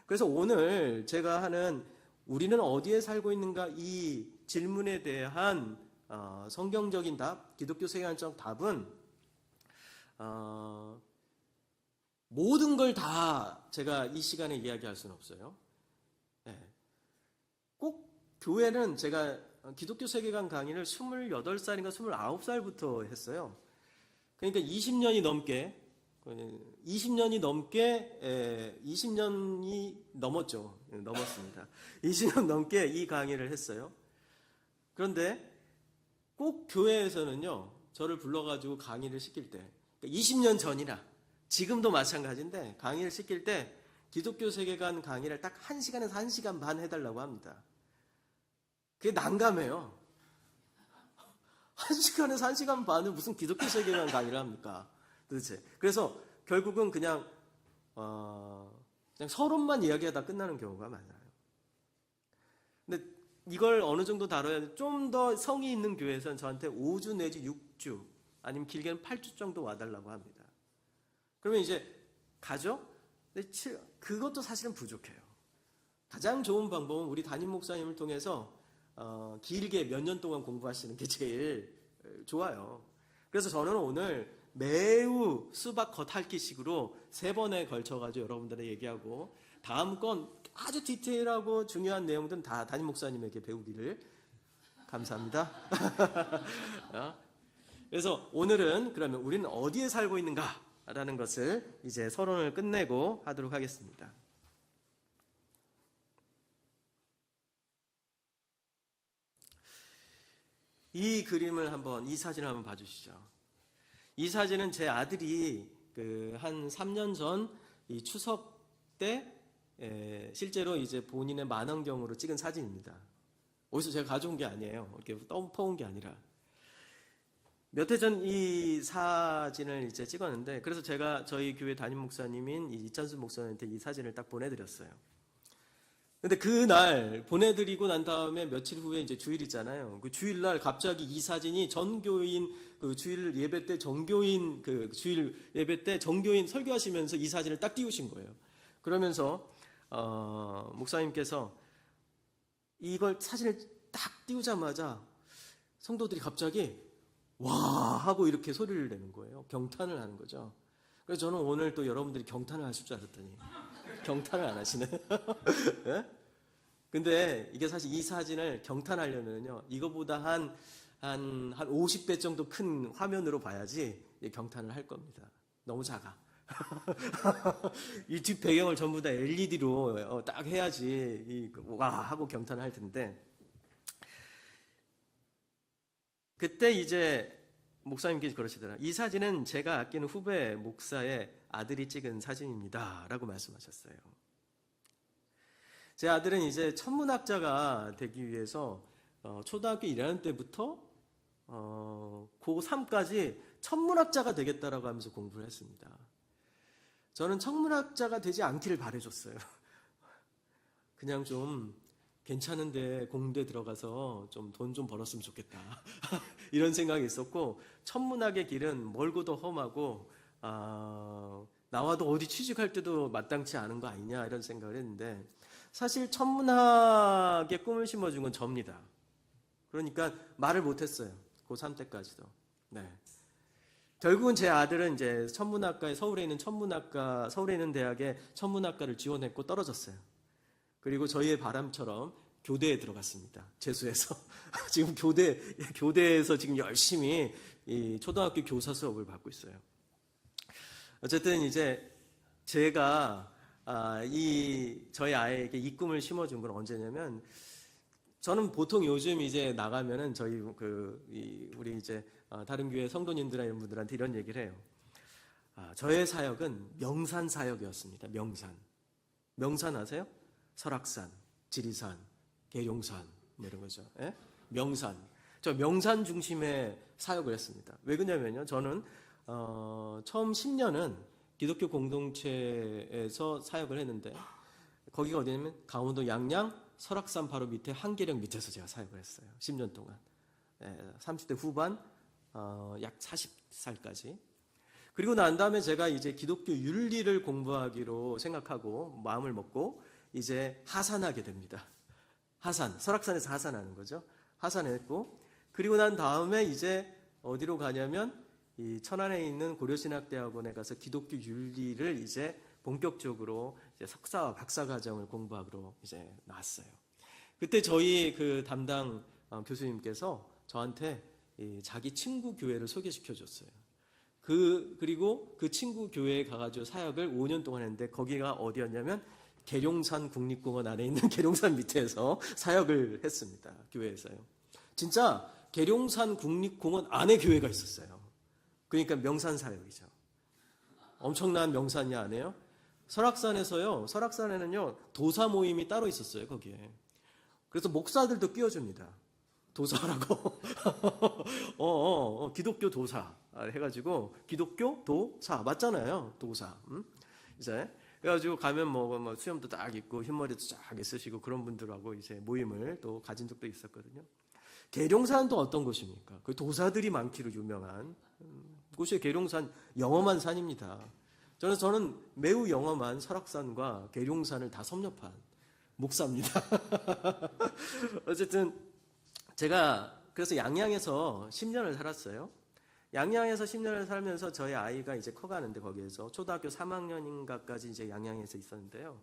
그래서 오늘 제가 하는 우리는 어디에 살고 있는가 이 질문에 대한 성경적인 답, 기독교 세계관적 답은 모든 걸 다 제가 이 시간에 이야기할 수는 없어요. 꼭 교회는 제가 기독교 세계관 강의를 28살인가 29살부터 했어요. 그러니까 20년이 넘게 20년이 넘었죠. 넘었습니다. 20년 넘게 이 강의를 했어요. 그런데 꼭 교회에서는요, 저를 불러가지고 강의를 시킬 때, 20년 전이나 지금도 마찬가지인데 강의를 시킬 때 기독교 세계관 강의를 딱 1시간에서 1시간 반 해달라고 합니다. 그게 난감해요. 1시간에서 1시간 반을 무슨 기독교 세계관 강의를 합니까? 도대체. 그래서 결국은 그냥 서론만 이야기하다 끝나는 경우가 많아요. 근데 이걸 어느 정도 다뤄야 좀 더 성의 있는 교회에서는 저한테 5주 내지 6주 아니면 길게는 8주 정도 와달라고 합니다. 그러면 이제 가죠? 근데 그것도 사실은 부족해요. 가장 좋은 방법은 우리 담임 목사님을 통해서 길게 몇 년 동안 공부하시는 게 제일 좋아요. 그래서 저는 오늘 매우 수박 겉핥기식으로 3번에 걸쳐가지고 여러분들에게 얘기하고 다음 건 아주 디테일하고 중요한 내용들은 다 담임 목사님에게 배우기를 감사합니다. 그래서 오늘은 그러면 우리는 어디에 살고 있는가라는 것을 이제 서론을 끝내고 하도록 하겠습니다. 이 그림을 이 사진을 한번 봐주시죠. 이 사진은 제 아들이 한 3년 전 이 추석 때 실제로 이제 본인의 만원경으로 찍은 사진입니다. 어디서 제가 가져온 게 아니에요. 이렇게 퍼온 게 아니라. 몇 해 전 이 사진을 이제 찍었는데, 그래서 제가 저희 교회 담임 목사님인 이찬수 목사님한테 이 사진을 딱 보내드렸어요. 근데 그날 보내드리고 난 다음에 며칠 후에 이제 주일이잖아요. 그 주일날 갑자기 이 사진이 전교인 그 주일 예배 때 전교인 그 주일 예배 때 전교인 설교하시면서 이 사진을 딱 띄우신 거예요. 그러면서 목사님께서 이걸 사진을 딱 띄우자마자 성도들이 갑자기 와 하고 이렇게 소리를 내는 거예요. 경탄을 하는 거죠. 그래서 저는 오늘 또 여러분들이 경탄을 하실 줄 알았더니 경탄을 안 하시네. 네? 근데 이게 사실 이 사진을 경탄하려면요, 이거보다 한 50배 정도 큰 화면으로 봐야지 경탄을 할 겁니다. 너무 작아. 이 뒷 배경을 전부 다 LED로 딱 해야지 와 하고 경탄을 할 텐데, 그때 이제 목사님께서 그러시더라. 이 사진은 제가 아끼는 후배 목사의 아들이 찍은 사진입니다 라고 말씀하셨어요. 제 아들은 이제 천문학자가 되기 위해서 초등학교 1학년 때부터 고3까지 천문학자가 되겠다라고 하면서 공부를 했습니다. 저는 천문학자가 되지 않기를 바라줬어요. 그냥 좀 괜찮은데 공대 들어가서 좀 돈 좀 벌었으면 좋겠다. 이런 생각이 있었고, 천문학의 길은 멀고도 험하고 나와도 어디 취직할 때도 마땅치 않은 거 아니냐 이런 생각을 했는데, 사실 천문학의 꿈을 심어준 건 접니다. 그러니까 말을 못했어요. 고3 때까지도. 네. 결국은 제 아들은 이제 서울에 있는 대학에 천문학과를 지원했고 떨어졌어요. 그리고 저희의 바람처럼 교대에 들어갔습니다. 재수해서. 지금 교대에서 지금 열심히 이 초등학교 교사 수업을 받고 있어요. 어쨌든 이제 제가 저희 아이에게 이 꿈을 심어준 건 언제냐면, 저는 보통 요즘 이제 나가면은 우리 이제 다른 교회 성도님들이나 이런 분들한테 이런 얘기를 해요. 저의 사역은 명산 사역이었습니다. 명산 아세요? 설악산, 지리산, 계룡산 뭐 이런 거죠. 예? 명산. 저 명산 중심의 사역을 했습니다. 왜 그러냐면요, 저는 처음 10년은 기독교 공동체에서 사역을 했는데, 거기가 어디냐면 강원도 양양 설악산 바로 밑에 한계령 밑에서 제가 사역을 했어요. 10년 동안. 30대 후반 약 40살까지. 그리고 난 다음에 제가 이제 기독교 윤리를 공부하기로 생각하고 마음을 먹고 이제 하산하게 됩니다. 설악산에서 하산하는 거죠. 하산했고, 그리고 난 다음에 이제 어디로 가냐면 이 천안에 있는 고려신학대학원에 가서 기독교 윤리를 이제 본격적으로 이제 석사와 박사 과정을 공부하기로 이제 나왔어요. 그때 저희 그 담당 교수님께서 저한테 자기 친구 교회를 소개시켜 줬어요. 그리고 그 친구 교회에 가가지고 사역을 5년 동안 했는데, 거기가 어디였냐면 계룡산 국립공원 안에 있는 계룡산 밑에서 사역을 했습니다. 교회에서요. 진짜 계룡산 국립공원 안에 교회가 있었어요. 그러니까 명산 사역이죠. 엄청난 명산이 아니에요? 설악산에는요, 도사 모임이 따로 있었어요, 거기에. 그래서 목사들도 끼워줍니다. 도사라고. 기독교 도사 해가지고, 기독교 도사 맞잖아요, 도사. 이제 그래가지고 가면 뭐 수염도 딱 있고 흰머리도 쫙 있으시고 그런 분들하고 이제 모임을 또 가진 적도 있었거든요. 계룡산도 어떤 곳입니까? 그 도사들이 많기로 유명한 곳이 계룡산, 영험한 산입니다. 저는 매우 영험한 설악산과 계룡산을 다 섭렵한 목사입니다. 어쨌든 제가 그래서 양양에서 10년을 살았어요. 양양에서 10년을 살면서 저희 아이가 이제 커가는데, 거기에서 초등학교 3학년인가까지 이제 양양에서 있었는데요.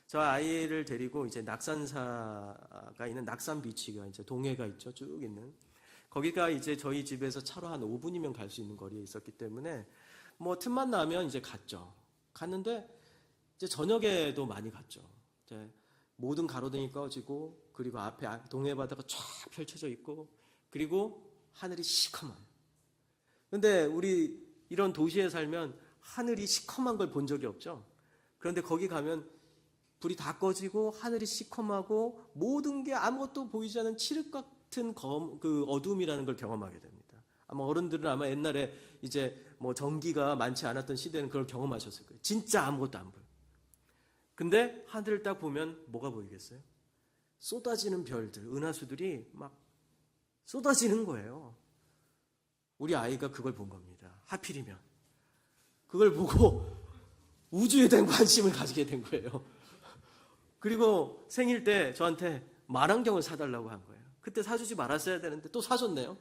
저 아이를 데리고 이제 낙산사가 있는 낙산 비치가 이제 동해가 있죠. 쭉 있는. 거기가 이제 저희 집에서 차로 한 5분이면 갈 수 있는 거리에 있었기 때문에 뭐 틈만 나면 이제 갔는데 이제 저녁에도 많이 갔죠. 이제 모든 가로등이 꺼지고, 그리고 앞에 동해 바다가 쫙 펼쳐져 있고, 그리고 하늘이 시커먼. 근데 우리 이런 도시에 살면 하늘이 시커먼 걸 본 적이 없죠. 그런데 거기 가면 불이 다 꺼지고 하늘이 시커멓고 모든 게 아무것도 보이지 않는 칠흑 같은 그 어둠이라는 걸 경험하게 됩니다. 아마 어른들은 아마 옛날에 이제 뭐 전기가 많지 않았던 시대는 그걸 경험하셨을 거예요. 진짜 아무것도 안 보여. 근데 하늘을 딱 보면 뭐가 보이겠어요? 쏟아지는 별들, 은하수들이 막 쏟아지는 거예요. 우리 아이가 그걸 본 겁니다. 하필이면. 그걸 보고 우주에 대한 관심을 가지게 된 거예요. 그리고 생일 때 저한테 만환경을 사달라고 한 거예요. 그때 사주지 말았어야 되는데 또 사줬네요.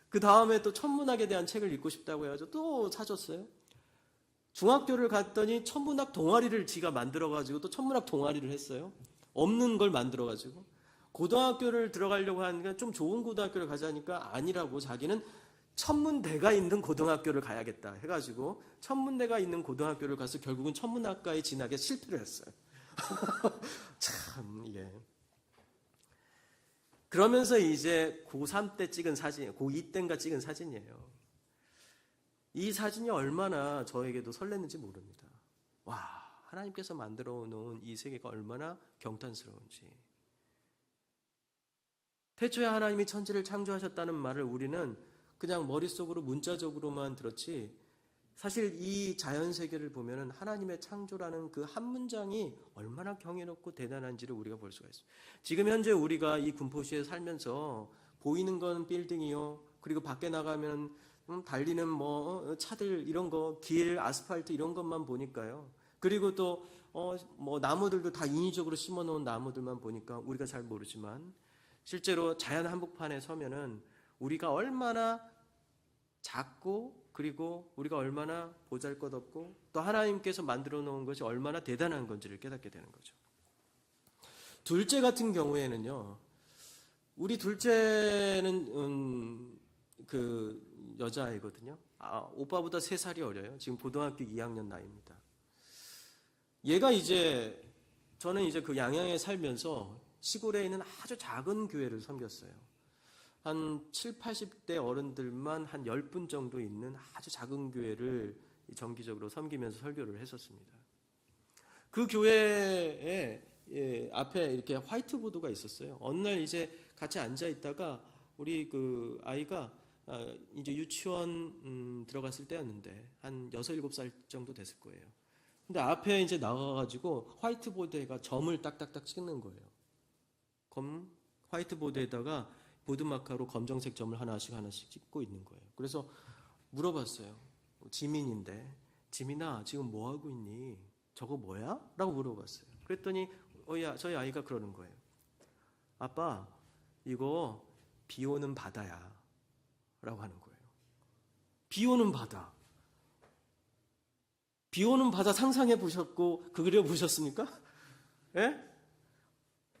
그 다음에 또 천문학에 대한 책을 읽고 싶다고 해가지고 또 사줬어요. 중학교를 갔더니 천문학 동아리를 지가 만들어가지고 또 천문학 동아리를 했어요. 없는 걸 만들어가지고. 고등학교를 들어가려고 하니까 좀 좋은 고등학교를 가자니까 아니라고, 자기는 천문대가 있는 고등학교를 가야겠다 해가지고 천문대가 있는 고등학교를 가서 결국은 천문학과에 진학에 실패를 했어요. 참, 이게. 그러면서 이제 고3 때 찍은 사진, 고2 때인가 찍은 사진이에요. 이 사진이 얼마나 저에게도 설렜는지 모릅니다. 와, 하나님께서 만들어 놓은 이 세계가 얼마나 경탄스러운지. 태초에 하나님이 천지를 창조하셨다는 말을 우리는 그냥 머릿속으로 문자적으로만 들었지, 사실 이 자연 세계를 보면은 하나님의 창조라는 그 한 문장이 얼마나 경이롭고 대단한지를 우리가 볼 수가 있습니다. 지금 현재 우리가 이 군포시에 살면서 보이는 건 빌딩이요, 그리고 밖에 나가면 달리는 뭐 차들 이런 거, 길, 아스팔트 이런 것만 보니까요. 그리고 또 뭐 나무들도 다 인위적으로 심어 놓은 나무들만 보니까 우리가 잘 모르지만, 실제로 자연 한복판에 서면은 우리가 얼마나 작고, 그리고 우리가 얼마나 보잘것없고, 또 하나님께서 만들어 놓은 것이 얼마나 대단한 건지를 깨닫게 되는 거죠. 둘째 같은 경우에는요, 우리 둘째는 그 여자아이거든요. 오빠보다 3살이 어려요. 지금 고등학교 2학년 나이입니다. 얘가 저는 이제 그 양양에 살면서 시골에 있는 아주 작은 교회를 섬겼어요. 한 7, 80대 어른들만 한 10분 정도 있는 아주 작은 교회를 정기적으로 섬기면서 설교를 했었습니다. 그 교회에 앞에 이렇게 화이트보드가 있었어요. 어느 날 이제 같이 앉아 있다가 우리 그 아이가 이제 유치원 들어갔을 때였는데 한 6, 7살 정도 됐을 거예요. 근데 앞에 이제 나가가지고 화이트보드에가 점을 딱딱딱 찍는 거예요. 화이트보드에다가 보드마카로 검정색 점을 하나씩 찍고 있는 거예요. 그래서 물어봤어요. 지민인데, 지민아 지금 뭐 하고 있니? 저거 뭐야? 라고 물어봤어요. 그랬더니 저희 아이가 그러는 거예요. 아빠, 이거 비 오는 바다야 라고 하는 거예요. 비 오는 바다. 비 오는 바다 상상해 보셨고 그려 보셨습니까? 예?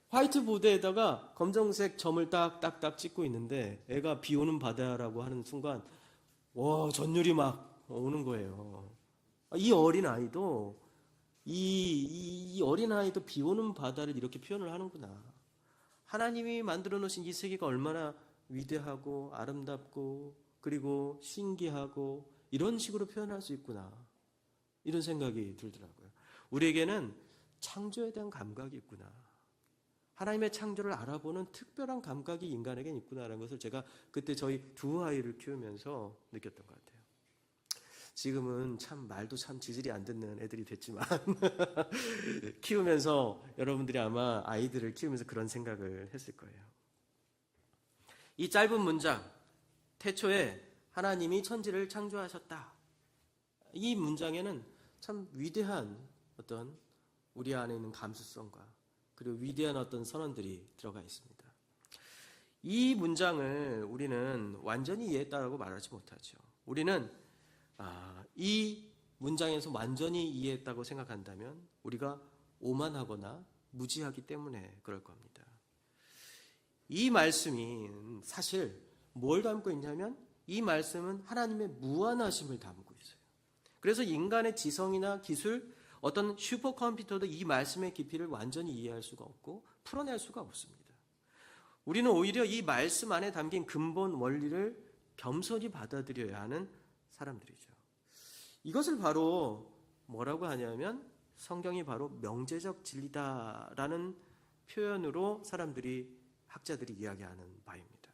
화이트보드에다가 검정색 점을 딱딱딱 찍고 있는데 애가 비 오는 바다라고 하는 순간 와, 전율이 막 오는 거예요. 이 어린아이도 이 어린아이도 비 오는 바다를 이렇게 표현을 하는구나. 하나님이 만들어 놓으신 이 세계가 얼마나 위대하고 아름답고 그리고 신기하고 이런 식으로 표현할 수 있구나. 이런 생각이 들더라고요. 우리에게는 창조에 대한 감각이 있구나. 하나님의 창조를 알아보는 특별한 감각이 인간에겐 있구나라는 것을 제가 그때 저희 두 아이를 키우면서 느꼈던 것 같아요. 지금은 참 말도 참 지질이 안 듣는 애들이 됐지만 키우면서 여러분들이 아마 아이들을 키우면서 그런 생각을 했을 거예요. 이 짧은 문장, 태초에 하나님이 천지를 창조하셨다. 이 문장에는 참 위대한 어떤 우리 안에 있는 감수성과 그리고 위대한 어떤 선언들이 들어가 있습니다. 이 문장을 우리는 완전히 이해했다고 말하지 못하죠. 우리는 이 문장에서 완전히 이해했다고 생각한다면 우리가 오만하거나 무지하기 때문에 그럴 겁니다. 이 말씀이 사실 뭘 담고 있냐면 이 말씀은 하나님의 무한하심을 담고 있어요. 그래서 인간의 지성이나 기술, 어떤 슈퍼컴퓨터도 이 말씀의 깊이를 완전히 이해할 수가 없고 풀어낼 수가 없습니다. 우리는 오히려 이 말씀 안에 담긴 근본 원리를 겸손히 받아들여야 하는 사람들이죠. 이것을 바로 뭐라고 하냐면 성경이 바로 명제적 진리다라는 표현으로 학자들이 이야기하는 바입니다.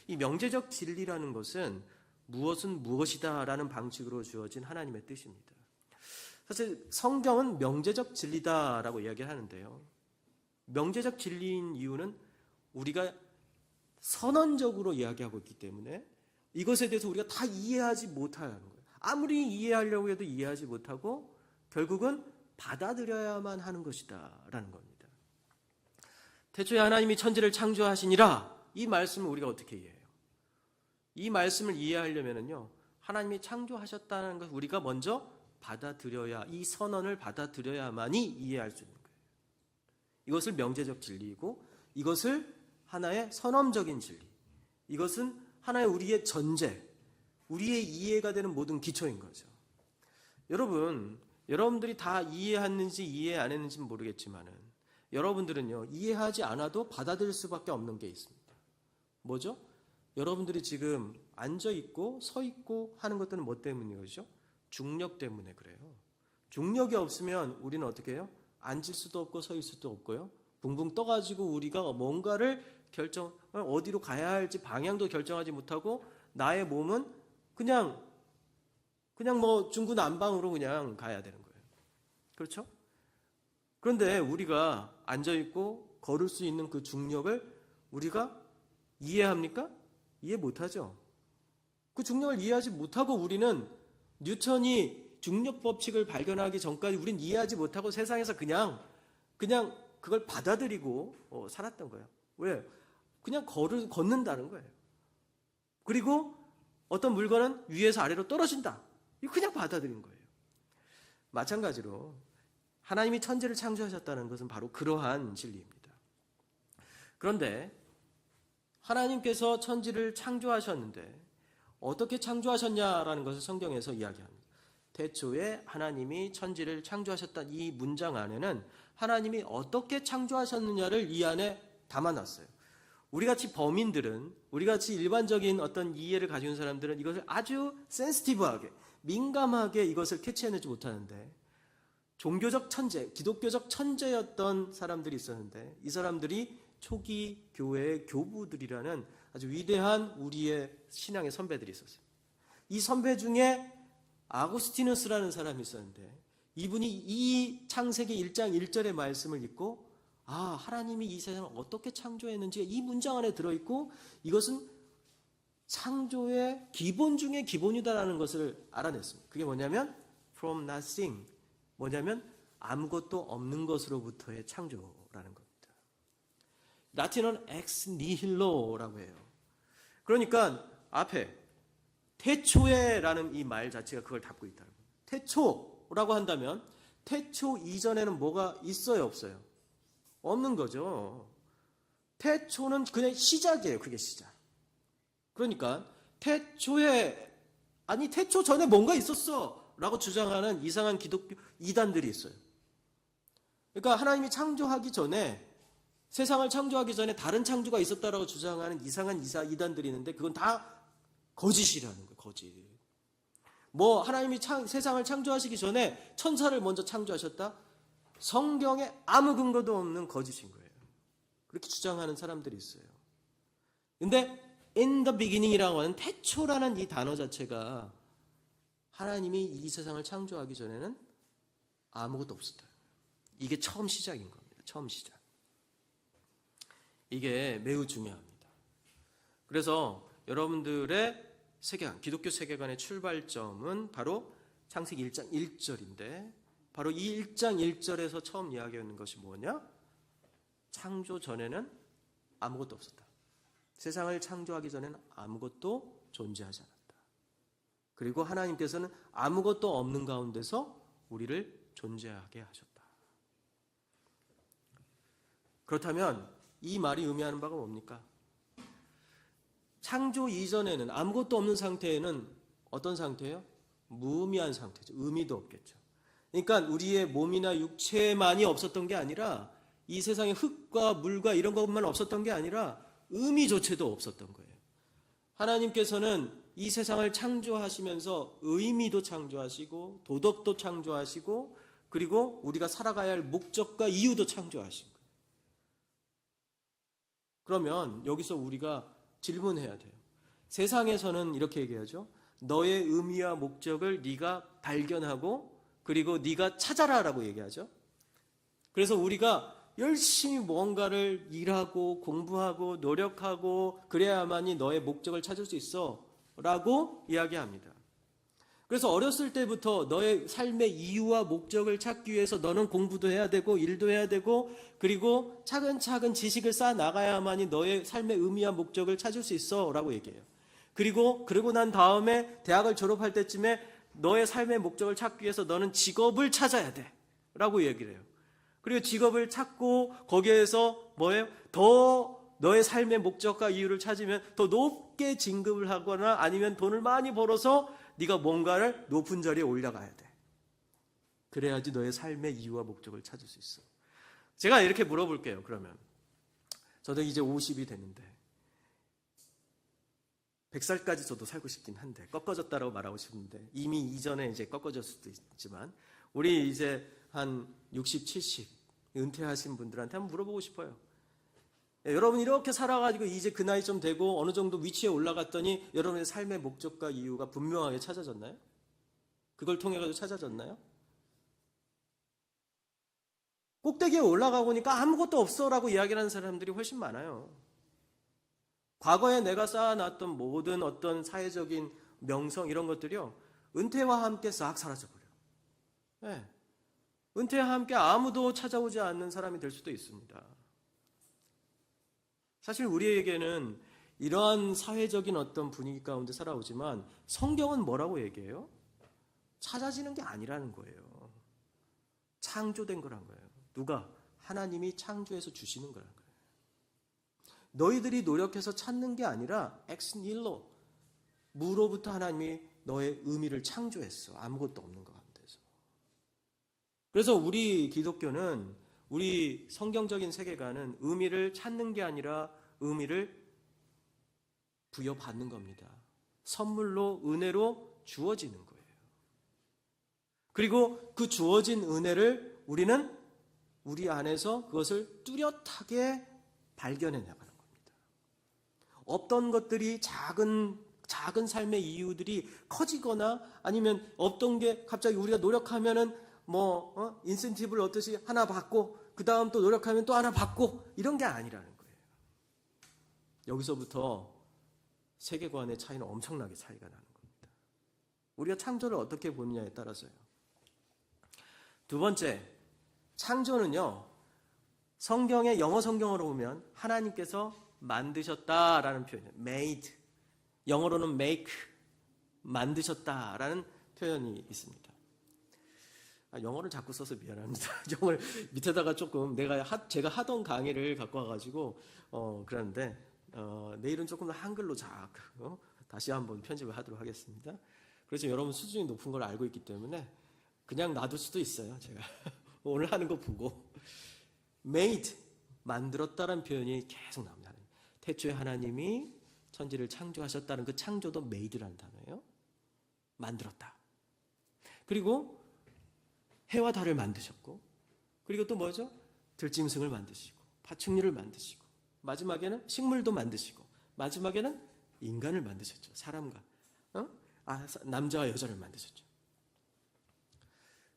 이 명제적 진리라는 것은 무엇은 무엇이다라는 방식으로 주어진 하나님의 뜻입니다. 사실 성경은 명제적 진리다라고 이야기를 하는데요. 명제적 진리인 이유는 우리가 선언적으로 이야기하고 있기 때문에 이것에 대해서 우리가 다 이해하지 못하는 거예요. 아무리 이해하려고 해도 이해하지 못하고 결국은 받아들여야만 하는 것이다 라는 겁니다. 태초에 하나님이 천지를 창조하시니라, 이 말씀을 우리가 어떻게 이해해요? 이 말씀을 이해하려면요, 하나님이 창조하셨다는 것을 우리가 먼저 받아들여야, 이 선언을 받아들여야만이 이해할 수 있는 거예요. 이것을 명제적 진리이고, 이것을 하나의 선언적인 진리, 이것은 하나의 우리의 전제, 우리의 이해가 되는 모든 기초인 거죠. 여러분들이 다 이해했는지 이해 안 했는지는 모르겠지만은 여러분들은요, 이해하지 않아도 받아들일 수밖에 없는 게 있습니다. 뭐죠? 여러분들이 지금 앉아 있고 서 있고 하는 것들은 뭐 때문이죠? 중력 때문에 그래요. 중력이 없으면 우리는 어떻게 해요? 앉을 수도 없고 서 있을 수도 없고요. 붕붕 떠가지고 우리가 뭔가를 어디로 가야 할지 방향도 결정하지 못하고 나의 몸은 그냥 뭐 중구난방으로 그냥 가야 되는 거예요. 그렇죠? 그런데 우리가 앉아있고 걸을 수 있는 그 중력을 우리가 이해합니까? 이해 못하죠. 그 중력을 이해하지 못하고 우리는 뉴턴이 중력 법칙을 발견하기 전까지 우린 이해하지 못하고 세상에서 그냥 그걸 받아들이고 살았던 거예요. 왜? 그냥 걷는다는 거예요. 그리고 어떤 물건은 위에서 아래로 떨어진다. 이거 그냥 받아들인 거예요. 마찬가지로 하나님이 천지를 창조하셨다는 것은 바로 그러한 진리입니다. 그런데 하나님께서 천지를 창조하셨는데 어떻게 창조하셨냐라는 것을 성경에서 이야기합니다. 태초에 하나님이 천지를 창조하셨다는 이 문장 안에는 하나님이 어떻게 창조하셨느냐를 이 안에 담아놨어요. 우리같이 범인들은, 우리같이 일반적인 어떤 이해를 가지고 있는 사람들은 이것을 아주 센시티브하게, 민감하게 이것을 캐치해내지 못하는데 종교적 천재, 기독교적 천재였던 사람들이 있었는데 이 사람들이 초기 교회의 교부들이라는 아주 위대한 우리의 신앙의 선배들이 있었어요. 이 선배 중에 아구스티누스라는 사람이 있었는데 이분이 이 창세기 1장 1절의 말씀을 읽고 하나님이 이 세상을 어떻게 창조했는지가 이 문장 안에 들어있고 이것은 창조의 기본 중에 기본이다라는 것을 알아냈습니다. 그게 뭐냐면 from nothing, 뭐냐면 아무것도 없는 것으로부터의 창조라는 겁니다. 라틴어는 ex nihillo라고 해요. 그러니까 앞에 태초에라는 이 말 자체가 그걸 담고 있다는 거예요. 태초라고 한다면 태초 이전에는 뭐가 있어요, 없어요? 없는 거죠. 태초는 그냥 시작이에요. 그게 시작. 그러니까 태초 전에 뭔가 있었어 라고 주장하는 이상한 기독교 이단들이 있어요. 그러니까 하나님이 창조하기 전에, 세상을 창조하기 전에 다른 창조가 있었다라고 주장하는 이상한 이단들이 있는데 그건 다 거짓이라는 거예요. 거짓. 하나님이 세상을 창조하시기 전에 천사를 먼저 창조하셨다? 성경에 아무 근거도 없는 거짓인 거예요. 그렇게 주장하는 사람들이 있어요. 근데 in the beginning이라고 하는 태초라는 이 단어 자체가 하나님이 이 세상을 창조하기 전에는 아무것도 없었다. 이게 처음 시작인 겁니다. 처음 시작. 이게 매우 중요합니다. 그래서 여러분들의 세계관, 기독교 세계관의 출발점은 바로 창세기 1장 1절인데 바로 이 1장 1절에서 처음 이야기하는 것이 뭐냐? 창조 전에는 아무것도 없었다. 세상을 창조하기 전에는 아무것도 존재하지 않았다. 그리고 하나님께서는 아무것도 없는 가운데서 우리를 존재하게 하셨다. 그렇다면 이 말이 의미하는 바가 뭡니까? 창조 이전에는 아무것도 없는 상태에는 어떤 상태예요? 무의미한 상태죠. 의미도 없겠죠. 그러니까 우리의 몸이나 육체만이 없었던 게 아니라 이 세상에 흙과 물과 이런 것만 없었던 게 아니라 의미조차도 없었던 거예요. 하나님께서는 이 세상을 창조하시면서 의미도 창조하시고 도덕도 창조하시고 그리고 우리가 살아가야 할 목적과 이유도 창조하신 거예요. 그러면 여기서 우리가 질문해야 돼요. 세상에서는 이렇게 얘기하죠. 너의 의미와 목적을 네가 발견하고 그리고 네가 찾아라라고 얘기하죠. 그래서 우리가 열심히 뭔가를 일하고 공부하고 노력하고 그래야만이 너의 목적을 찾을 수 있어 라고 이야기합니다. 그래서 어렸을 때부터 너의 삶의 이유와 목적을 찾기 위해서 너는 공부도 해야 되고 일도 해야 되고 그리고 차근차근 지식을 쌓아 나가야만이 너의 삶의 의미와 목적을 찾을 수 있어 라고 얘기해요. 그러고 난 다음에 대학을 졸업할 때쯤에 너의 삶의 목적을 찾기 위해서 너는 직업을 찾아야 돼 라고 얘기를 해요. 그리고 직업을 찾고 거기에서 더 너의 삶의 목적과 이유를 찾으면 더 높게 진급을 하거나 아니면 돈을 많이 벌어서 네가 뭔가를 높은 자리에 올라가야 돼. 그래야지 너의 삶의 이유와 목적을 찾을 수 있어. 제가 이렇게 물어볼게요. 그러면 저도 이제 50이 됐는데 100살까지 저도 살고 싶긴 한데 꺾어졌다라고 말하고 싶은데 이미 이전에 이제 꺾어졌을 수도 있지만 우리 이제 한 60, 70 은퇴하신 분들한테 한번 물어보고 싶어요. 여러분 이렇게 살아가지고 이제 그 나이 좀 되고 어느 정도 위치에 올라갔더니 여러분의 삶의 목적과 이유가 분명하게 찾아졌나요? 그걸 통해 가지고 찾아졌나요? 꼭대기에 올라가 보니까 아무것도 없어라고 이야기하는 사람들이 훨씬 많아요. 과거에 내가 쌓아놨던 모든 어떤 사회적인 명성 이런 것들이요, 은퇴와 함께 싹 사라져버려요. 네. 은퇴와 함께 아무도 찾아오지 않는 사람이 될 수도 있습니다. 사실 우리에게는 이러한 사회적인 어떤 분위기 가운데 살아오지만 성경은 뭐라고 얘기해요? 찾아지는 게 아니라는 거예요. 창조된 거란 거예요. 누가? 하나님이 창조해서 주시는 거란 거예요. 너희들이 노력해서 찾는 게 아니라 엑스닐로, 무로부터 하나님이 너의 의미를 창조했어. 아무것도 없는 것 같아서. 그래서 우리 기독교는, 우리 성경적인 세계관은 의미를 찾는 게 아니라 의미를 부여받는 겁니다. 선물로, 은혜로 주어지는 거예요. 그리고 그 주어진 은혜를 우리는 우리 안에서 그것을 뚜렷하게 발견해 나가는 겁니다. 없던 것들이 작은 삶의 이유들이 커지거나 아니면 없던 게 갑자기 우리가 노력하면은 인센티브를 얻듯이 하나 받고 그 다음 또 노력하면 또 하나 받고 이런 게 아니라는 거예요. 여기서부터 세계관의 차이는 엄청나게 차이가 나는 겁니다. 우리가 창조를 어떻게 보느냐에 따라서요. 두 번째, 창조는요, 성경의 영어 성경으로 보면 하나님께서 만드셨다라는 표현이에요. made. 영어로는 make, 만드셨다라는 표현이 있습니다. 영어를 자꾸 써서 미안합니다. 영어를 밑에다가 조금 제가 하던 강의를 갖고 와가지고 그러는데 내일은 조금 더 한글로 다시 한번 편집을 하도록 하겠습니다. 그래서 여러분 수준이 높은 걸 알고 있기 때문에 그냥 놔둘 수도 있어요. 제가 오늘 하는 거 보고 made, 만들었다는 표현이 계속 나옵니다. 태초에 하나님이 천지를 창조하셨다는 그 창조도 made라는 단어예요. 만들었다. 그리고 해와 달을 만드셨고, 그리고 또 뭐죠? 들짐승을 만드시고, 파충류를 만드시고, 마지막에는 식물도 만드시고, 마지막에는 인간을 만드셨죠. 사람과 남자와 여자를 만드셨죠.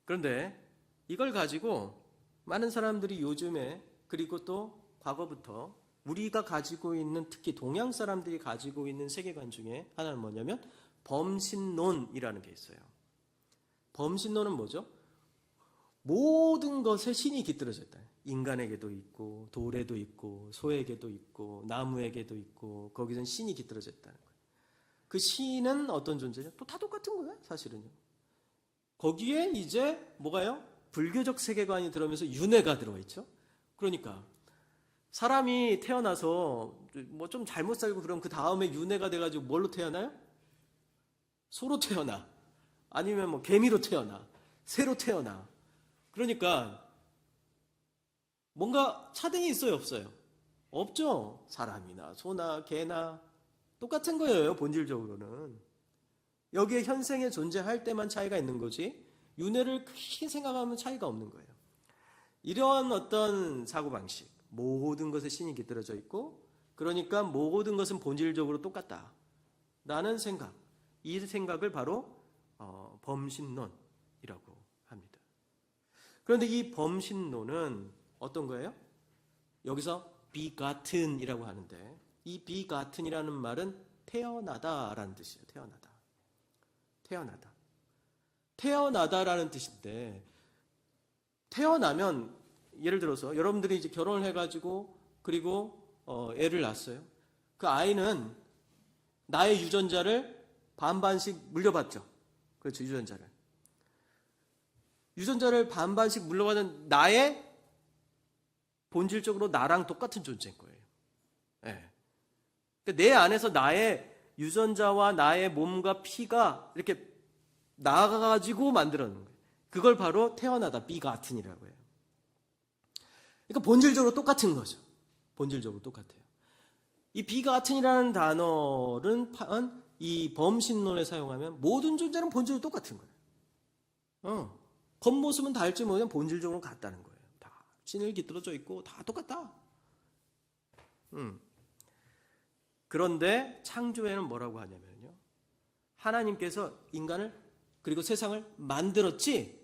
그런데 이걸 가지고 많은 사람들이 요즘에, 그리고 또 과거부터 우리가 가지고 있는, 특히 동양 사람들이 가지고 있는 세계관 중에 하나는 뭐냐면 범신론이라는 게 있어요. 범신론은 뭐죠? 모든 것에 신이 깃들어져 있다. 인간에게도 있고 돌에도 있고 소에게도 있고 나무에게도 있고 거기서는 신이 깃들어져 있다는 거예요. 그 신은 어떤 존재냐? 또 다 똑같은 거예요, 사실은요. 거기에 이제 뭐가요? 불교적 세계관이 들어오면서 윤회가 들어와 있죠. 그러니까 사람이 태어나서 뭐 좀 잘못 살고 그럼 그 다음에 윤회가 돼가지고 뭘로 태어나요? 소로 태어나, 아니면 뭐 개미로 태어나, 새로 태어나. 그러니까 뭔가 차등이 있어요, 없어요? 없죠. 사람이나 소나 개나 똑같은 거예요, 본질적으로는. 여기에 현생에 존재할 때만 차이가 있는 거지 윤회를 크게 생각하면 차이가 없는 거예요. 이러한 어떤 사고방식, 모든 것에 신이 깃들어져 있고, 그러니까 모든 것은 본질적으로 똑같다 라는 생각, 이 생각을 바로 범신론이라고 합니다. 그런데 이 범신론은 어떤 거예요? 여기서 begatten이라고 하는데, 이 begatten이라는 말은 태어나다라는 뜻이에요. 태어나다라는 뜻인데, 태어나면 예를 들어서 여러분들이 이제 결혼을 해가지고 그리고 애를 낳았어요. 그 아이는 나의 유전자를 반반씩 물려받죠. 그렇죠, 유전자를 반반씩 물려받은 나의 본질적으로 나랑 똑같은 존재인 거예요. 네. 그러니까 내 안에서 나의 유전자와 나의 몸과 피가 이렇게 나가가지고 만들어낸 거예요. 그걸 바로 태어나다, begatten이라고 해요. 그러니까 본질적으로 똑같은 거죠. 본질적으로 똑같아요. 이 begatten이라는 단어는 이 범신론에 사용하면 모든 존재는 본질적으로 똑같은 거예요. 겉모습은 다를지 모르지만 본질적으로 같다는 거예요. 다 신을 깃들어져 있고 다 똑같다. 그런데 창조에는 뭐라고 하냐면요, 하나님께서 인간을 그리고 세상을 만들었지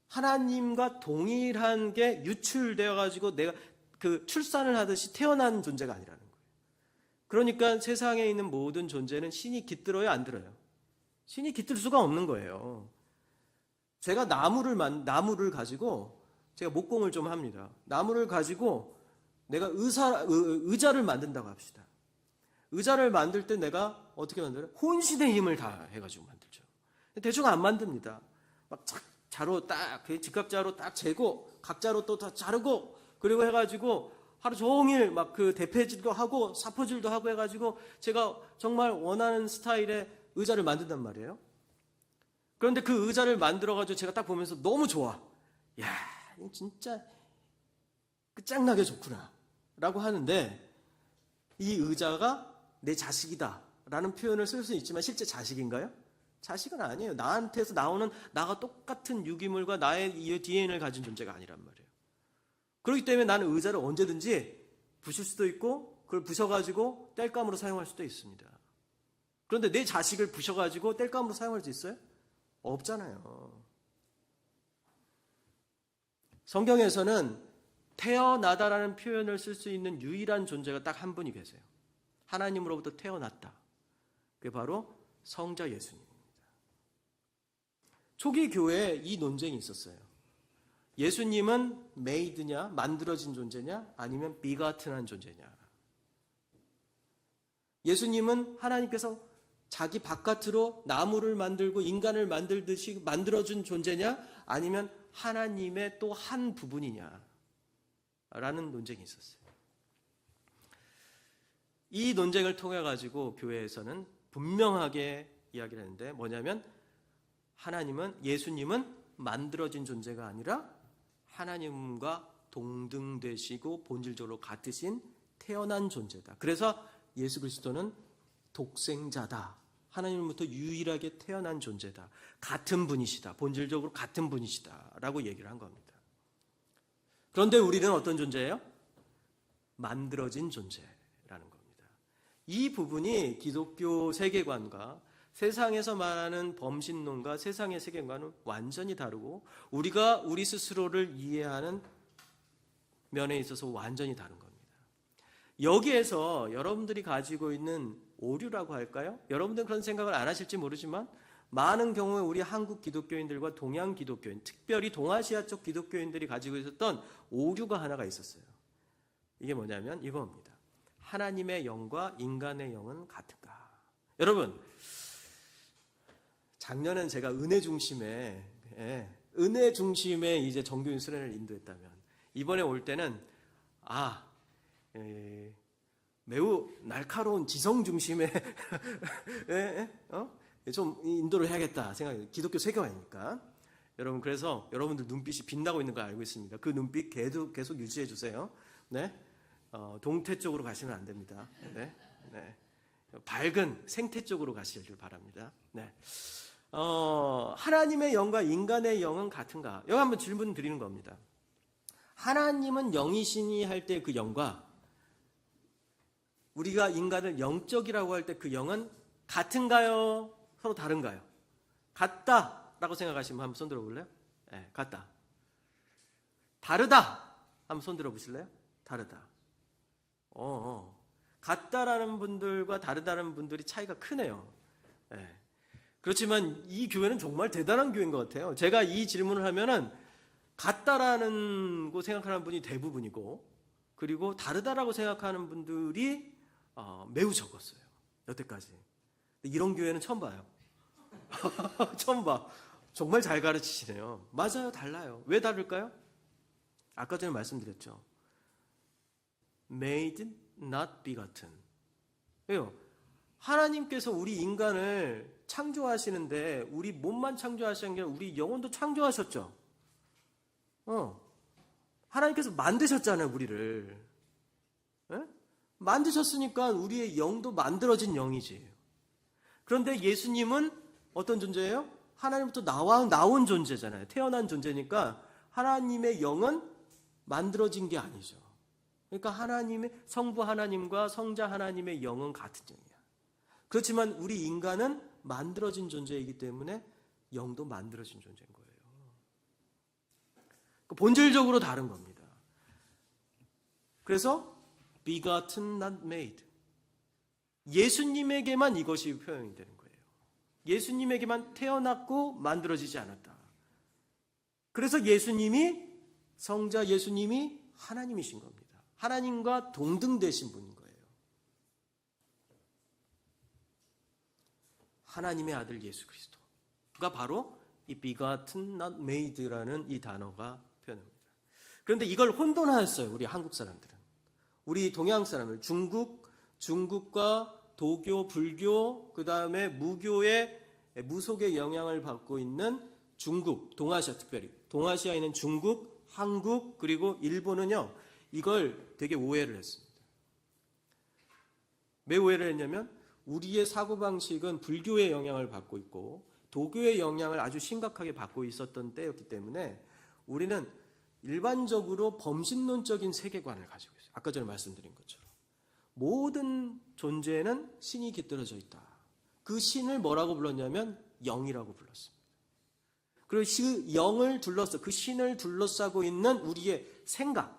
하나님과 동일한 게 유출되어 가지고 내가 그 출산을 하듯이 태어난 존재가 아니라는 거예요. 그러니까 세상에 있는 모든 존재는 신이 깃들어요, 안 들어요? 신이 깃들 수가 없는 거예요. 제가 나무를 가지고 제가 목공을 좀 합니다. 나무를 가지고 내가 의자를 만든다고 합시다. 의자를 만들 때 내가 어떻게 만들어요? 혼신의 힘을 다 해가지고 만들죠. 대충 안 만듭니다. 막 자로 딱, 직각자로 딱 재고, 각자로 또 다 자르고, 그리고 해가지고 하루 종일 막 그 대패질도 하고, 사포질도 하고 해가지고 제가 정말 원하는 스타일의 의자를 만든단 말이에요. 그런데 그 의자를 만들어가지고 제가 딱 보면서 너무 좋아. 야, 진짜 끝장나게 좋구나. 라고 하는데, 이 의자가 내 자식이다 라는 표현을 쓸 수 있지만 실제 자식인가요? 자식은 아니에요. 나한테서 나오는 나가 똑같은 유기물과 나의 DNA를 가진 존재가 아니란 말이에요. 그렇기 때문에 나는 의자를 언제든지 부실 수도 있고 그걸 부셔가지고 땔감으로 사용할 수도 있습니다. 그런데 내 자식을 부셔가지고 땔감으로 사용할 수 있어요? 없잖아요. 성경에서는 태어나다라는 표현을 쓸 수 있는 유일한 존재가 딱 한 분이 계세요. 하나님으로부터 태어났다. 그게 바로 성자 예수님입니다. 초기 교회에 이 논쟁이 있었어요. 예수님은 메이드냐, 만들어진 존재냐, 아니면 비가튼한 존재냐. 예수님은 하나님께서 자기 바깥으로 나무를 만들고 인간을 만들듯이 만들어준 존재냐, 아니면 하나님의 또 한 부분이냐 라는 논쟁이 있었어요. 이 논쟁을 통해 가지고 교회에서는 분명하게 이야기를 했는데, 뭐냐면 예수님은 만들어진 존재가 아니라 하나님과 동등되시고 본질적으로 같으신 태어난 존재다. 그래서 예수 그리스도는 독생자다. 하나님으로부터 유일하게 태어난 존재다. 같은 분이시다. 본질적으로 같은 분이시다 라고 얘기를 한 겁니다. 그런데 우리는 어떤 존재예요? 만들어진 존재라는 겁니다. 이 부분이 기독교 세계관과 세상에서 말하는 범신론과 세상의 세계관은 완전히 다르고 우리가 우리 스스로를 이해하는 면에 있어서 완전히 다른 겁니다. 여기에서 여러분들이 가지고 있는 오류라고 할까요? 여러분들은 그런 생각을 안 하실지 모르지만 많은 경우에 우리 한국 기독교인들과 동양 기독교인, 특별히 동아시아 쪽 기독교인들이 가지고 있었던 오류가 하나가 있었어요. 이게 뭐냐면 이겁니다. 하나님의 영과 인간의 영은 같은가? 여러분, 작년엔 제가 은혜 중심의 이제 정교인 수련을 인도했다면 이번에 올 때는 매우 날카로운 지성 중심의 좀 인도를 해야겠다 생각해요. 기독교 세계관이니까. 여러분, 그래서 여러분들 눈빛이 빛나고 있는 걸 알고 있습니다. 그 눈빛 계속 유지해 주세요. 네, 동태 쪽으로 가시면 안 됩니다. 네. 밝은 생태 쪽으로 가시길 바랍니다. 네. 하나님의 영과 인간의 영은 같은가? 여기 한번 질문 드리는 겁니다. 하나님은 영이시니 할 때 그 영과 우리가 인간을 영적이라고 할 때 그 영은 같은가요? 서로 다른가요? 같다라고 생각하시면 한번 손 들어볼래요? 네, 같다. 다르다 한번 손 들어보실래요? 다르다. 같다라는 분들과 다르다는 분들이 차이가 크네요. 네. 그렇지만 이 교회는 정말 대단한 교회인 것 같아요. 제가 이 질문을 하면은 같다라는 거 생각하는 분이 대부분이고, 그리고 다르다라고 생각하는 분들이 매우 적었어요. 여태까지. 이런 교회는 처음 봐요. 처음 봐. 정말 잘 가르치시네요. 맞아요, 달라요. 왜 다를까요? 아까 전에 말씀드렸죠. Made, not begotten. 왜요? 하나님께서 우리 인간을 창조하시는데 우리 몸만 창조하시는 게 아니라 우리 영혼도 창조하셨죠. 하나님께서 만드셨잖아요, 우리를. 네? 만드셨으니까 우리의 영도 만들어진 영이지. 그런데 예수님은 어떤 존재예요? 하나님부터 나온 존재잖아요. 태어난 존재니까 하나님의 영은 만들어진 게 아니죠. 그러니까 하나님의 성부 하나님과 성자 하나님의 영은 같은 영이야. 그렇지만 우리 인간은 만들어진 존재이기 때문에 영도 만들어진 존재인 거예요. 본질적으로 다른 겁니다. 그래서 begotten not made. 예수님에게만 이것이 표현이 되는 거예요. 예수님에게만 태어났고 만들어지지 않았다. 그래서 예수님이 성자 예수님이 하나님이신 겁니다. 하나님과 동등되신 분인 거예요. 하나님의 아들 예수 그리스도가 바로 이 begotten not made라는 이 단어가 표현합니다. 그런데 이걸 혼돈하였어요. 우리 한국 사람들은. 우리 동양 사람들, 중국과 도교, 불교, 그 다음에 무교의 무속의 영향을 받고 있는 중국, 동아시아 특별히 동아시아에 있는 중국, 한국 그리고 일본은요 이걸 되게 오해를 했습니다. 왜 오해를 했냐면 우리의 사고방식은 불교의 영향을 받고 있고 도교의 영향을 아주 심각하게 받고 있었던 때였기 때문에 우리는 일반적으로 범신론적인 세계관을 가지고 있어요. 아까 전에 말씀드린 것처럼 모든 존재는 신이 깃들어져 있다. 그 신을 뭐라고 불렀냐면 영이라고 불렀습니다. 그리고 그 영을 둘러싸, 그 신을 둘러싸고 있는 우리의 생각,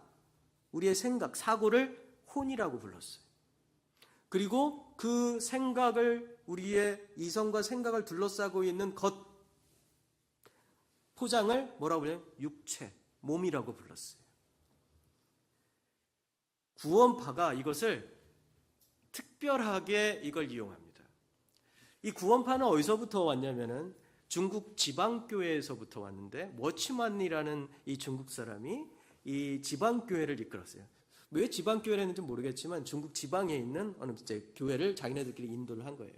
사고를 혼이라고 불렀어요. 그리고 그 생각을, 우리의 이성과 생각을 둘러싸고 있는 것, 포장을 뭐라고 불러요? 육체, 몸이라고 불렀어요. 구원파가 이것을 특별하게 이걸 이용합니다. 이 구원파는 어디서부터 왔냐면은 중국 지방교회에서부터 왔는데 워치만이라는 이 중국 사람이 이 지방교회를 이끌었어요. 왜 지방교회를 했는지 모르겠지만 중국 지방에 있는 어느 교회를 자기네들끼리 인도를 한 거예요.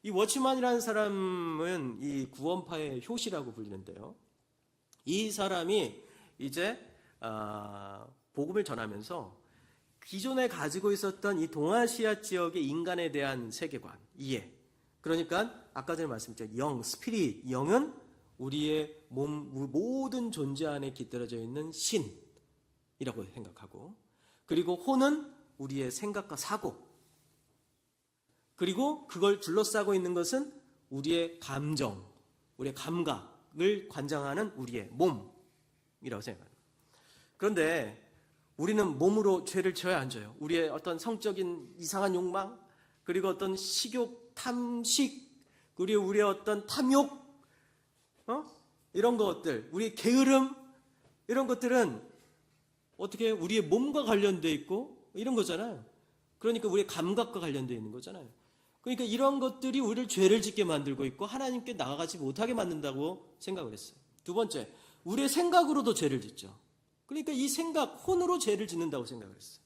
이 워치만이라는 사람은 이 구원파의 효시라고 불리는데요. 이 사람이 이제 복음을 전하면서 기존에 가지고 있었던 이 동아시아 지역의 인간에 대한 세계관, 이해. 그러니까 아까 전에 말씀드렸죠. 영, 스피릿, 영은 우리의 몸, 모든 존재 안에 깃들어져 있는 신이라고 생각하고, 그리고 혼은 우리의 생각과 사고, 그리고 그걸 둘러싸고 있는 것은 우리의 감정, 우리의 감각을 관장하는 우리의 몸이라고 생각합니다. 그런데 우리는 몸으로 죄를 져야 안 져요. 우리의 어떤 성적인 이상한 욕망, 그리고 어떤 식욕, 탐식, 그리고 우리의 어떤 탐욕, 이런 것들, 우리의 게으름, 이런 것들은 어떻게 우리의 몸과 관련되어 있고 이런 거잖아요. 그러니까 우리의 감각과 관련되어 있는 거잖아요. 그러니까 이런 것들이 우리를 죄를 짓게 만들고 있고 하나님께 나아가지 못하게 만든다고 생각을 했어요. 두 번째, 우리의 생각으로도 죄를 짓죠. 그러니까 이 생각, 혼으로 죄를 짓는다고 생각을 했어요.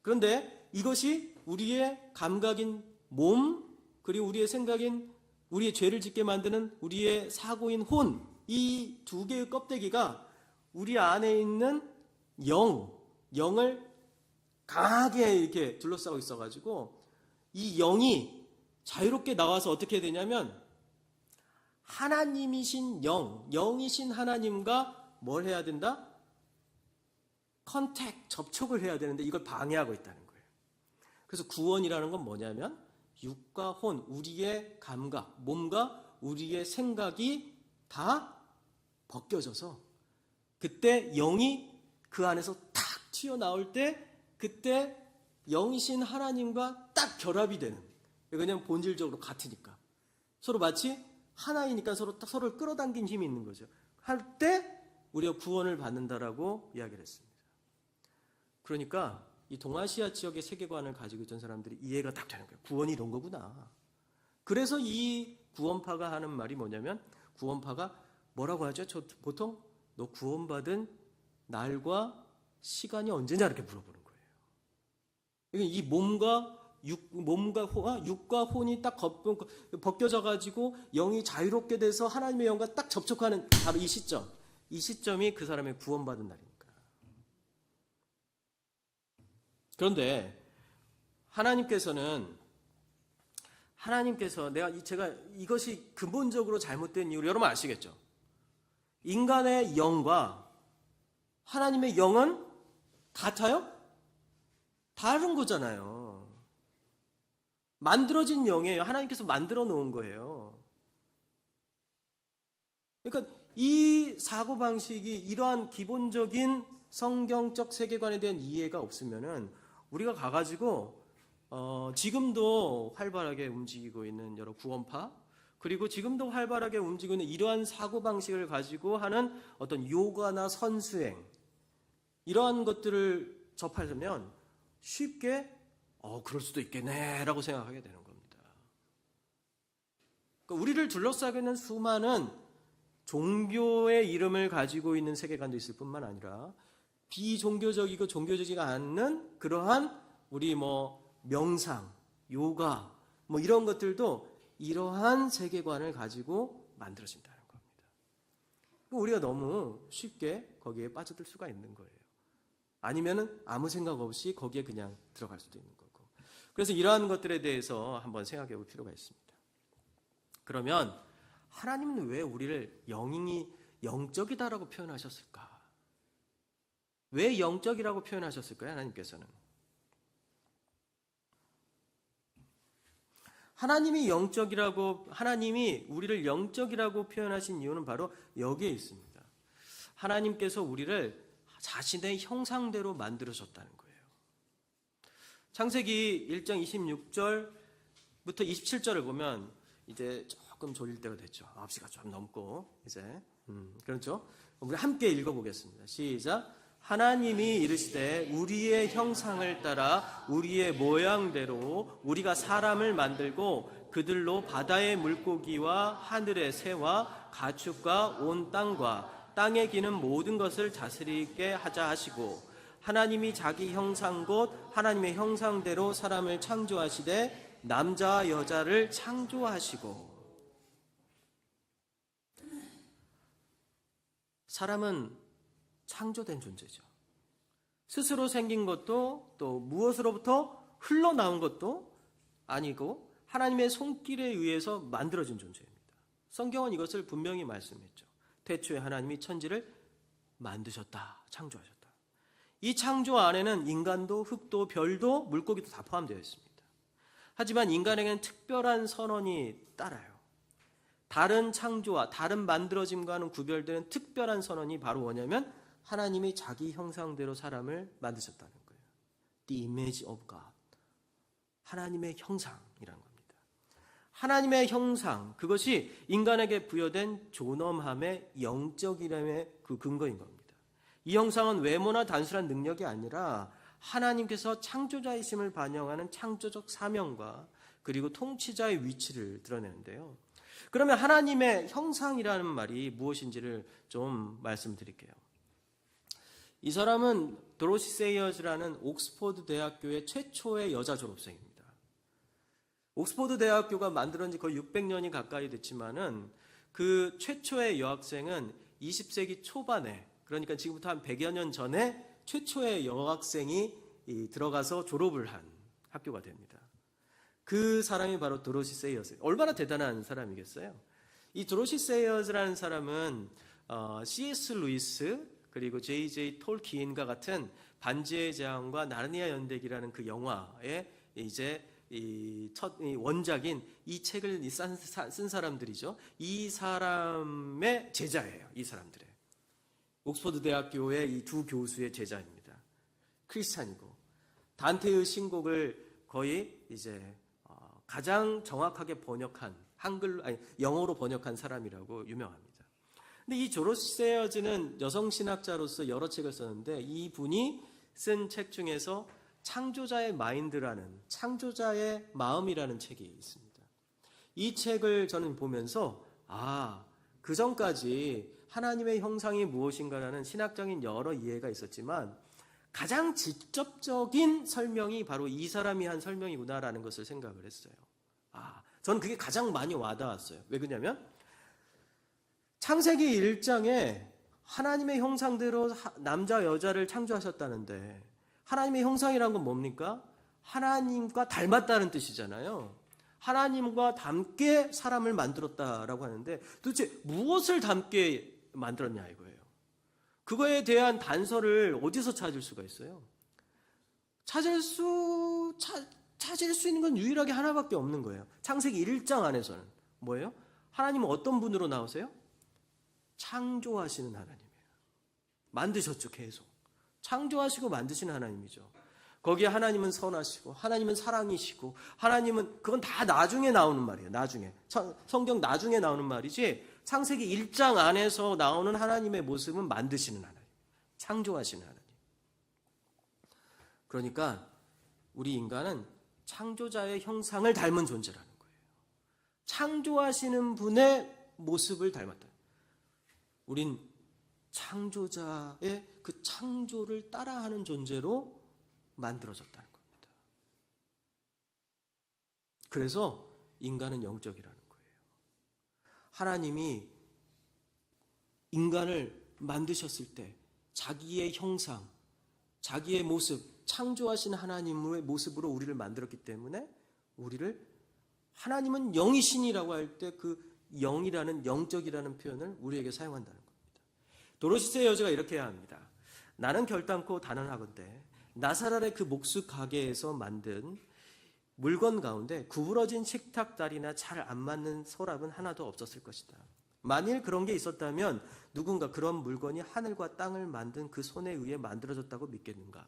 그런데 이것이 우리의 감각인 몸, 그리고 우리의 생각인, 우리의 죄를 짓게 만드는 우리의 사고인 혼, 이 두 개의 껍데기가 우리 안에 있는 영을 강하게 이렇게 둘러싸고 있어가지고 이 영이 자유롭게 나와서 어떻게 되냐면 하나님이신 영이신 하나님과 뭘 해야 된다? 접촉을 해야 되는데 이걸 방해하고 있다는 거예요. 그래서 구원이라는 건 뭐냐면 육과 혼, 우리의 감각, 몸과 우리의 생각이 다 벗겨져서 그때 영이 그 안에서 탁 튀어나올 때 그때 영이신 하나님과 딱 결합이 되는, 왜냐하면 본질적으로 같으니까 서로 마치 하나이니까 서로를 끌어당긴 힘이 있는 거죠. 할 때 우리가 구원을 받는다라고 이야기를 했습니다. 그러니까 이 동아시아 지역의 세계관을 가지고 있던 사람들이 이해가 딱 되는 거예요. 구원이 이런 거구나. 그래서 이 구원파가 하는 말이 뭐냐면, 구원파가 뭐라고 하죠? 보통 너 구원받은 날과 시간이 언제냐 이렇게 물어보는 거예요. 이 육과 혼이 딱 벗겨져 가지고 영이 자유롭게 돼서 하나님의 영과 딱 접촉하는 바로 이 시점이 그 사람의 구원받은 날입니다. 그런데 하나님께서는 하나님께서 제가 이것이 근본적으로 잘못된 이유를 여러분 아시겠죠? 인간의 영과 하나님의 영은 같아요? 다른 거잖아요. 만들어진 영이에요. 하나님께서 만들어 놓은 거예요. 그러니까 이 사고방식이 이러한 기본적인 성경적 세계관에 대한 이해가 없으면은 우리가 가가지고 지금도 활발하게 움직이고 있는 여러 구원파, 그리고 지금도 활발하게 움직이고 있는 이러한 사고방식을 가지고 하는 어떤 요가나 선수행, 이러한 것들을 접하려면 쉽게 그럴 수도 있겠네 라고 생각하게 되는 겁니다. 그러니까 우리를 둘러싸고 있는 수많은 종교의 이름을 가지고 있는 세계관도 있을 뿐만 아니라 비종교적이고 종교적이지 않는 그러한 우리 명상, 요가 이런 것들도 이러한 세계관을 가지고 만들어진다는 겁니다. 우리가 너무 쉽게 거기에 빠져들 수가 있는 거예요. 아니면은 아무 생각 없이 거기에 그냥 들어갈 수도 있는 거고. 그래서 이러한 것들에 대해서 한번 생각해 볼 필요가 있습니다. 그러면 하나님은 왜 우리를 영적이다라고 표현하셨을까? 왜 영적이라고 표현하셨을까요? 하나님께서는. 하나님이 우리를 영적이라고 표현하신 이유는 바로 여기에 있습니다. 하나님께서 우리를 자신의 형상대로 만들어줬다는 거예요. 창세기 1장 26절부터 27절을 보면 이제 조금 졸릴 때가 됐죠. 9시가 좀 넘고 이제 그렇죠? 우리 함께 읽어보겠습니다. 시작. 하나님이 이르시되 우리의 형상을 따라 우리의 모양대로 우리가 사람을 만들고 그들로 바다의 물고기와 하늘의 새와 가축과 온 땅과 땅에 기는 모든 것을 다스리게 하자 하시고 하나님이 자기 형상 곧 하나님의 형상대로 사람을 창조하시되 남자와 여자를 창조하시고. 사람은 창조된 존재죠. 스스로 생긴 것도 또 무엇으로부터 흘러나온 것도 아니고 하나님의 손길에 의해서 만들어진 존재입니다. 성경은 이것을 분명히 말씀했죠. 태초에 하나님이 천지를 만드셨다, 창조하셨다. 이 창조 안에는 인간도 흙도 별도 물고기도 다 포함되어 있습니다. 하지만 인간에게는 특별한 선언이 따라요. 다른 창조와 다른 만들어짐과는 구별되는 특별한 선언이 바로 뭐냐면 하나님이 자기 형상대로 사람을 만드셨다는 거예요. The image of God. 하나님의 형상이라는 겁니다. 하나님의 형상, 그것이 인간에게 부여된 존엄함의 영적이람의 그 근거인 겁니다. 이 형상은 외모나 단순한 능력이 아니라 하나님께서 창조자이심을 반영하는 창조적 사명과 그리고 통치자의 위치를 드러내는데요. 그러면 하나님의 형상이라는 말이 무엇인지를 좀 말씀드릴게요. 이 사람은 도로시 세이어즈라는 옥스퍼드 대학교의 최초의 여자 졸업생입니다. 옥스퍼드 대학교가 만들어진 지 거의 600년이 가까이 됐지만은 그 최초의 여학생은 20세기 초반에, 그러니까 지금부터 한 100여 년 전에 최초의 여학생이 들어가서 졸업을 한 학교가 됩니다. 그 사람이 바로 도로시 세이어즈. 얼마나 대단한 사람이겠어요? 이 도로시 세이어즈라는 사람은 C.S. 루이스 그리고 J.J. 톨키인과 같은 반지의 제왕과 나르니아 연대기라는 그 영화의 이제 이 원작인 이 책을 쓴 사람들이죠. 이 사람의 제자예요. 이 사람들의 옥스퍼드 대학교의 이 두 교수의 제자입니다. 크리스찬이고 단테의 신곡을 거의 이제 가장 정확하게 번역한 영어로 번역한 사람이라고 유명합니다. 근데 이 조로시 세이어즈는 여성 신학자로서 여러 책을 썼는데 이 분이 쓴 책 중에서 창조자의 마인드라는, 창조자의 마음이라는 책이 있습니다. 이 책을 저는 보면서 그 전까지 하나님의 형상이 무엇인가라는 신학적인 여러 이해가 있었지만 가장 직접적인 설명이 바로 이 사람이 한 설명이구나라는 것을 생각을 했어요. 저는 그게 가장 많이 와닿았어요. 왜 그러냐면 창세기 1장에 하나님의 형상대로 남자 여자를 창조하셨다는데 하나님의 형상이란 건 뭡니까? 하나님과 닮았다는 뜻이잖아요. 하나님과 닮게 사람을 만들었다라고 하는데 도대체 무엇을 닮게 만들었냐 이거예요. 그거에 대한 단서를 어디서 찾을 수가 있어요? 찾을 수 있는 건 유일하게 하나밖에 없는 거예요. 창세기 1장 안에서는 뭐예요? 하나님은 어떤 분으로 나오세요? 창조하시는 하나님이에요. 만드셨죠, 계속. 창조하시고 만드시는 하나님이죠. 거기에 하나님은 선하시고 하나님은 사랑이시고 하나님은 그건 다 나중에 나오는 말이에요. 나중에. 성경 나중에 나오는 말이지 창세기 1장 안에서 나오는 하나님의 모습은 만드시는 하나님. 창조하시는 하나님. 그러니까 우리 인간은 창조자의 형상을 닮은 존재라는 거예요. 창조하시는 분의 모습을 닮았다. 우린 창조자의 그 창조를 따라하는 존재로 만들어졌다는 겁니다. 그래서 인간은 영적이라는 거예요. 하나님이 인간을 만드셨을 때 자기의 형상, 자기의 모습, 창조하신 하나님의 모습으로 우리를 만들었기 때문에 하나님은 영이신이라고 할 때 그 영이라는 영적이라는 표현을 우리에게 사용한다는 겁니다. 도로시스의 여자가 이렇게 해야 합니다. 나는 결단코 단언하건대 나사렛의 그 목수 가게에서 만든 물건 가운데 구부러진 식탁다리나 잘 안 맞는 서랍은 하나도 없었을 것이다. 만일 그런 게 있었다면 누군가 그런 물건이 하늘과 땅을 만든 그 손에 의해 만들어졌다고 믿겠는가?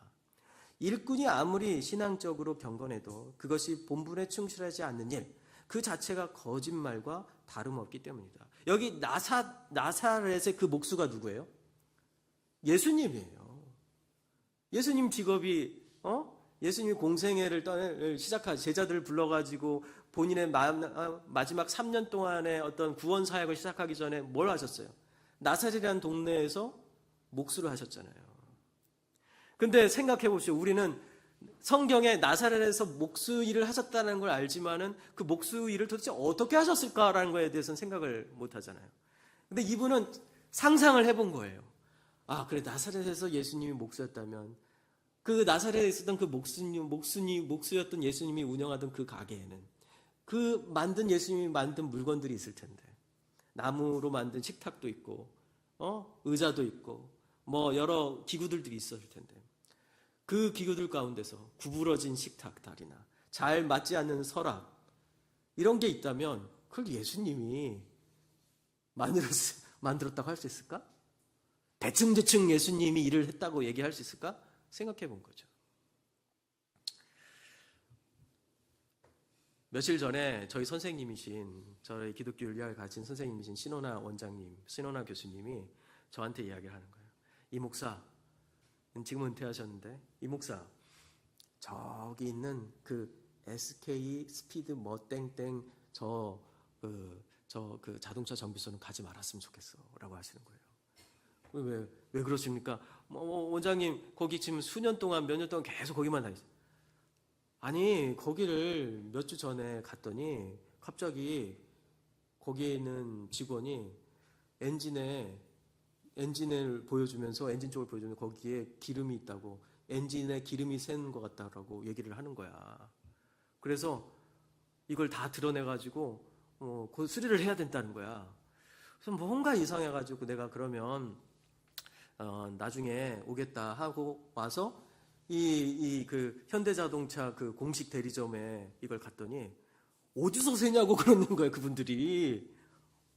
일꾼이 아무리 신앙적으로 경건해도 그것이 본분에 충실하지 않는 일, 그 자체가 거짓말과 다름없기 때문이다. 여기 나사렛의 그 목수가 누구예요? 예수님이에요. 예수님 직업이 예수님이 공생애를 시작한 제자들을 불러가지고 본인의 마지막 3년 동안의 어떤 구원 사역을 시작하기 전에 뭘 하셨어요? 나사렛이라는 동네에서 목수를 하셨잖아요. 근데 생각해 보시오. 우리는 성경에 나사렛에서 목수 일을 하셨다는 걸 알지만은 그 목수 일을 도대체 어떻게 하셨을까라는 거에 대해서는 생각을 못 하잖아요. 근데 이분은 상상을 해본 거예요. 아, 그래, 나사렛에서 예수님이 목수였다면 그 나사렛에 있었던 그 목수였던 예수님이 운영하던 그 가게에는 그 예수님이 만든 물건들이 있을 텐데, 나무로 만든 식탁도 있고, 의자도 있고, 뭐 여러 기구들이 있었을 텐데, 그 기구들 가운데서 구부러진 식탁 다리나 잘 맞지 않는 서랍 이런 게 있다면 그걸 예수님이 만들었다고 할 수 있을까? 대충 예수님이 일을 했다고 얘기할 수 있을까? 생각해 본 거죠. 며칠 전에 저희 선생님이신, 저희 기독교 윤리학을 가진 선생님이신 신원아 원장님, 신원아 교수님이 저한테 이야기를 하는 거예요. 이 목사, 지금 은퇴하셨는데, 이 목사, 저기 있는 그 SK 스피드 뭐 땡땡 그 자동차 정비소는 가지 말았으면 좋겠어 라고 하시는 거예요. 왜 그러십니까? 원장님 거기 지금 몇 년 동안 계속 거기만 다니세요. 아니, 거기를 몇 주 전에 갔더니 갑자기 거기에 있는 직원이 엔진을 보여주면서, 엔진 쪽을 보여주면서 거기에 기름이 있다고, 엔진에 기름이 새는 것 같다라고 얘기를 하는 거야. 그래서 이걸 다 드러내가지고 그 수리를 해야 된다는 거야. 그래서 뭔가 이상해가지고 내가 그러면 나중에 오겠다 하고 와서 그 현대자동차 그 공식 대리점에 이걸 갔더니 어디서 새냐고 그러는 거예요. 그분들이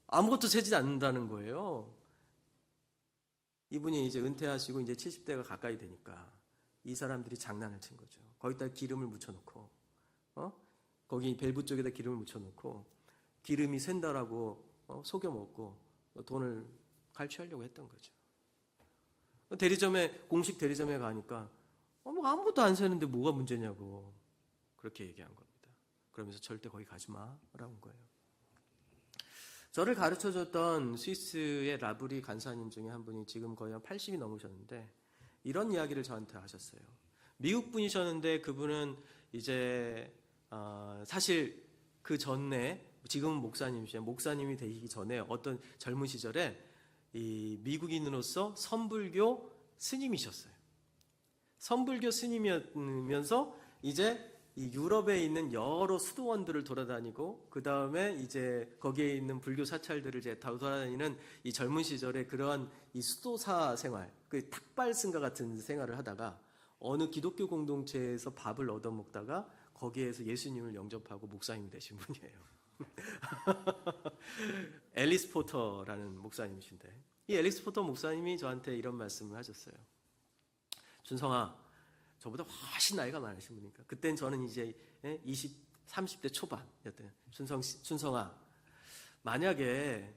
아무것도 새지 않는다는 거예요. 이분이 이제 은퇴하시고 이제 70대가 가까이 되니까 이 사람들이 장난을 친 거죠. 거기다 기름을 묻혀놓고, 거기 밸브 쪽에다 기름을 묻혀놓고 기름이 샌다라고 속여먹고 돈을 갈취하려고 했던 거죠. 공식 대리점에 가니까 뭐 아무것도 안 새는데 뭐가 문제냐고 그렇게 얘기한 겁니다. 그러면서 절대 거기 가지 마라고 한 거예요. 저를 가르쳐줬던 스위스의 라브리 간사님 중에 한 분이 지금 거의 한 80이 넘으셨는데 이런 이야기를 저한테 하셨어요. 미국 분이셨는데 그분은 이제 사실 그 전에, 지금은 목사님이 되기 전에 어떤 젊은 시절에 이 미국인으로서 선불교 스님이셨어요. 선불교 스님이면서 이제 이 유럽에 있는 여러 수도원들을 돌아다니고 그 다음에 이제 거기에 있는 불교 사찰들을 이제 다 돌아다니는 이 젊은 시절에 그러한 이 수도사 생활, 그 탁발승과 같은 생활을 하다가 어느 기독교 공동체에서 밥을 얻어먹다가 거기에서 예수님을 영접하고 목사님이 되신 분이에요. 앨리스 포터라는 목사님이신데, 이 앨리스 포터 목사님이 저한테 이런 말씀을 하셨어요. 준성아, 저보다 훨씬 나이가 많으신 분이니까, 그땐 저는 이제 30대 초반이었대요. 준성아, 만약에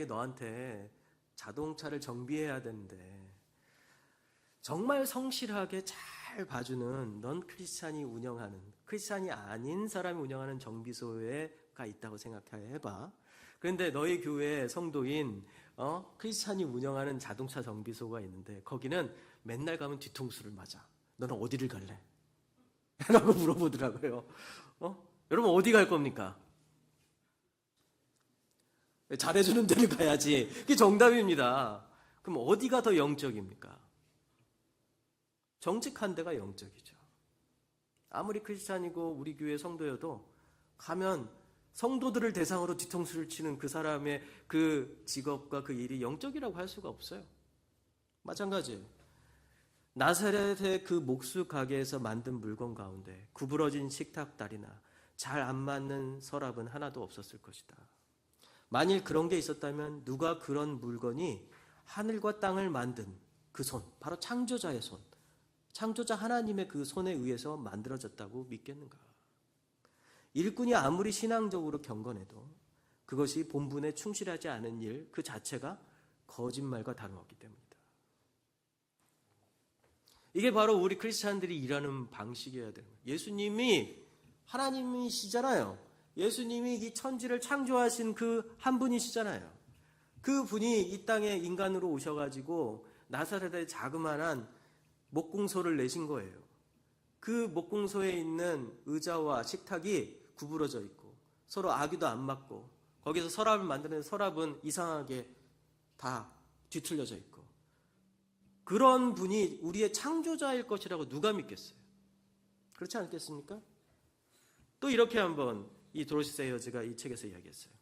너한테 자동차를 정비해야 되는데 정말 성실하게 잘 봐주는 넌 크리스찬이 아닌 사람이 운영하는 정비소가 있다고 생각해봐. 그런데 너희 교회 성도인 크리스찬이 운영하는 자동차 정비소가 있는데 거기는 맨날 가면 뒤통수를 맞아. 너는 어디를 갈래? 라고 물어보더라고요. 여러분 어디 갈 겁니까? 잘해주는 데를 가야지. 그게 정답입니다. 그럼 어디가 더 영적입니까? 정직한 데가 영적이죠. 아무리 크리스찬이고 우리 교회 성도여도 가면 성도들을 대상으로 뒤통수를 치는 그 사람의 그 직업과 그 일이 영적이라고 할 수가 없어요. 마찬가지예요. 나사렛의 그 목수 가게에서 만든 물건 가운데 구부러진 식탁다리나 잘 안 맞는 서랍은 하나도 없었을 것이다. 만일 그런 게 있었다면 누가 그런 물건이 하늘과 땅을 만든 그 손, 바로 창조자의 손, 창조자 하나님의 그 손에 의해서 만들어졌다고 믿겠는가? 일꾼이 아무리 신앙적으로 경건해도 그것이 본분에 충실하지 않은 일 그 자체가 거짓말과 다름없기 때문이다. 이게 바로 우리 크리스찬들이 일하는 방식이어야 되는 거예요. 예수님이 하나님이시잖아요. 예수님이 이 천지를 창조하신 그 한 분이시잖아요. 그 분이 이 땅에 인간으로 오셔가지고 나사렛의 자그마한 목공소를 내신 거예요. 그 목공소에 있는 의자와 식탁이 구부러져 있고 서로 아기도 안 맞고 거기서 서랍을 만드는 서랍은 이상하게 다 뒤틀려져 있고 그런 분이 우리의 창조자일 것이라고 누가 믿겠어요? 그렇지 않겠습니까? 또 이렇게 한번 이 도로시 세이어즈가 이 책에서 이야기했어요.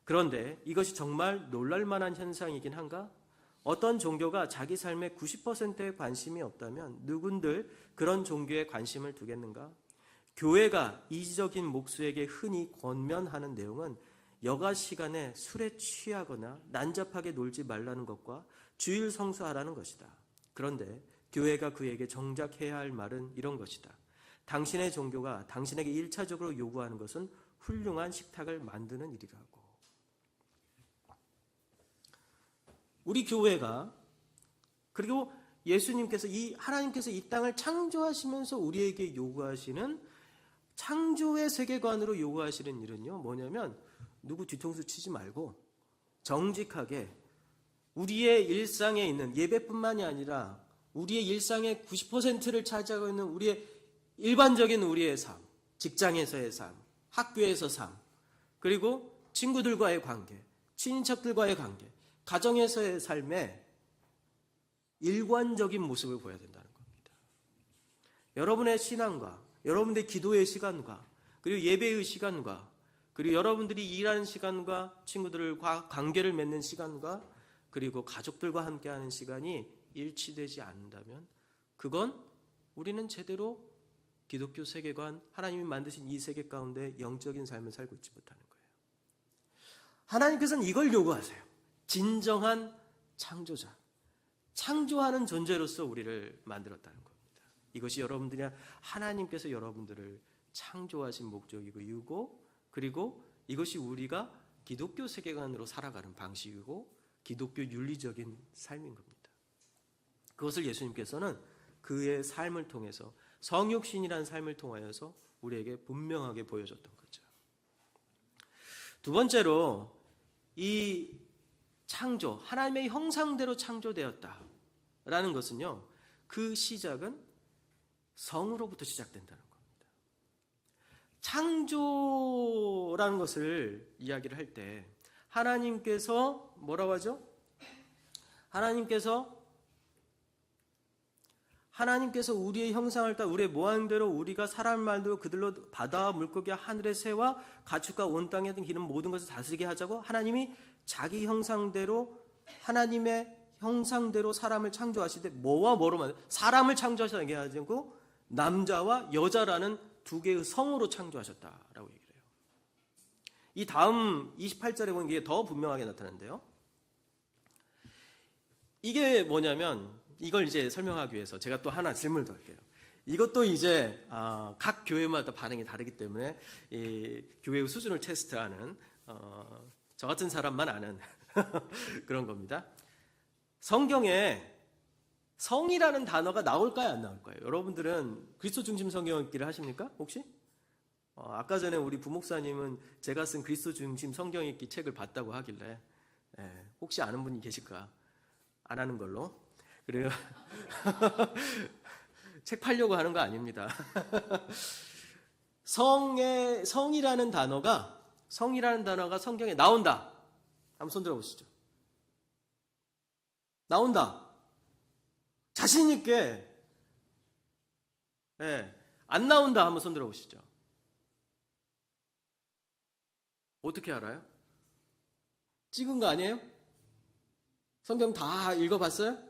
그런데 이것이 정말 놀랄만한 현상이긴 한가? 어떤 종교가 자기 삶의 90%에 관심이 없다면 누군들 그런 종교에 관심을 두겠는가? 교회가 이지적인 목수에게 흔히 권면하는 내용은 여가 시간에 술에 취하거나 난잡하게 놀지 말라는 것과 주일 성수하라는 것이다. 그런데 교회가 그에게 정작 해야 할 말은 이런 것이다. 당신의 종교가 당신에게 1차적으로 요구하는 것은 훌륭한 식탁을 만드는 일이라고. 우리 교회가 그리고 예수님께서 하나님께서 이 땅을 창조하시면서 우리에게 요구하시는 창조의 세계관으로 요구하시는 일은요, 뭐냐면 누구 뒤통수 치지 말고 정직하게 우리의 일상에 있는 예배뿐만이 아니라 우리의 일상의 90%를 차지하고 있는 우리의 일반적인 우리의 삶, 직장에서의 삶, 학교에서 삶, 그리고 친구들과의 관계, 친인척들과의 관계, 가정에서의 삶에 일관적인 모습을 보여야 된다는 겁니다. 여러분의 신앙과 여러분의 기도의 시간과 그리고 예배의 시간과 그리고 여러분들이 일하는 시간과 친구들과 관계를 맺는 시간과 그리고 가족들과 함께하는 시간이 일치되지 않는다면 그건 우리는 제대로 기독교 세계관, 하나님이 만드신 이 세계 가운데 영적인 삶을 살고 있지 못하는 거예요. 하나님께서는 이걸 요구하세요. 진정한 창조자, 창조하는 존재로서 우리를 만들었다는 겁니다. 이것이 여러분들이 하나님께서 여러분들을 창조하신 목적이고 이유고 그리고 이것이 우리가 기독교 세계관으로 살아가는 방식이고 기독교 윤리적인 삶인 겁니다. 그것을 예수님께서는 그의 삶을 통해서 성육신이라는 삶을 통하여서 우리에게 분명하게 보여줬던 거죠. 두 번째로 이 창조, 하나님의 형상대로 창조되었다라는 것은요, 그 시작은 성으로부터 시작된다는 겁니다. 창조라는 것을 이야기를 할 때 하나님께서 뭐라고 하죠? 하나님께서 하나님께서 우리의 형상을 따라 우리의 모양대로 우리가 사람 말대로 그들로 바다와 물고기와 하늘의 새와 가축과 온 땅에 기는 모든 것을 다스리게 하자고 하나님이 자기 형상대로 하나님의 형상대로 사람을 창조하시되 뭐와 뭐로 만들 사람을 창조하시게 하시고 남자와 여자라는 두 개의 성으로 창조하셨다라고 얘기를 해요. 이 다음 28절에 보면 이게 더 분명하게 나타나는데요. 이게 뭐냐면 이걸 이제 설명하기 위해서 제가 또 하나 질문을 더 할게요. 이것도 이제 각 교회마다 반응이 다르기 때문에 이 교회의 수준을 테스트하는 저 같은 사람만 아는 그런 겁니다. 성경에 성이라는 단어가 나올까요, 안 나올까요? 여러분들은 그리스도 중심 성경 읽기를 하십니까? 혹시? 아까 전에 우리 부목사님은 제가 쓴 그리스도 중심 성경 읽기 책을 봤다고 하길래 혹시 아는 분이 계실까? 안 하는 걸로. 그래요. 책 팔려고 하는 거 아닙니다. 성이라는 단어가 성경에 나온다. 한번 손 들어보시죠. 나온다. 자신 있게. 안 나온다. 한번 손 들어보시죠. 어떻게 알아요? 찍은 거 아니에요? 성경 다 읽어봤어요?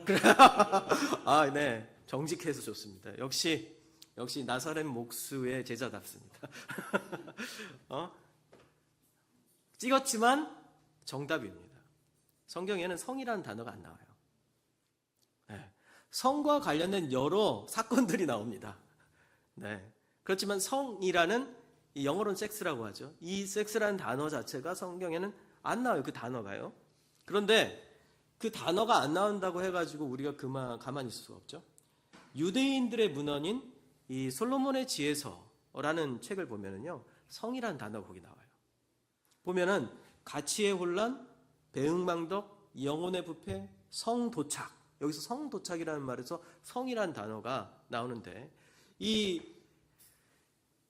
그래. 네. 정직해서 좋습니다. 역시 나사렛 목수의 제자답습니다. 찍었지만 정답입니다. 성경에는 성이라는 단어가 안 나와요. 성과 관련된 여러 사건들이 나옵니다. 그렇지만 성이라는 이 영어로는 섹스라고 하죠. 이 섹스라는 단어 자체가 성경에는 안 나와요. 그 단어가요. 그런데 그 단어가 안 나온다고 해가지고 우리가 가만히 있을 수가 없죠. 유대인들의 문헌인 이 솔로몬의 지혜서라는 책을 보면은요, 성이라는 단어가 거기 나와요. 보면은 가치의 혼란, 배응망덕, 영혼의 부패, 성도착. 여기서 성도착이라는 말에서 성이라는 단어가 나오는데 이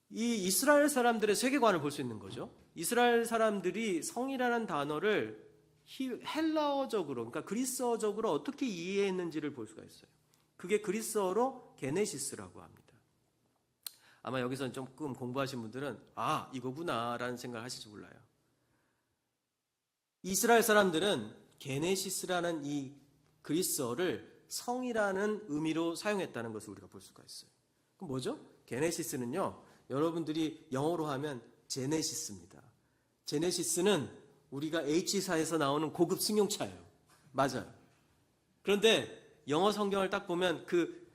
이스라엘 사람들의 세계관을 볼 수 있는 거죠. 이스라엘 사람들이 성이라는 단어를 헬라어적으로, 그러니까 그리스어적으로 어떻게 이해했는지를 볼 수가 있어요. 그게 그리스어로 게네시스라고 합니다. 아마 여기서 조금 공부하신 분들은 이거구나라는 생각을 하실지 몰라요. 이스라엘 사람들은 게네시스라는 이 그리스어를 성이라는 의미로 사용했다는 것을 우리가 볼 수가 있어요. 그럼 뭐죠? 게네시스는요, 여러분들이 영어로 하면 제네시스입니다. 제네시스는 우리가 H사에서 나오는 고급 승용차예요. 맞아요. 그런데 영어 성경을 딱 보면 그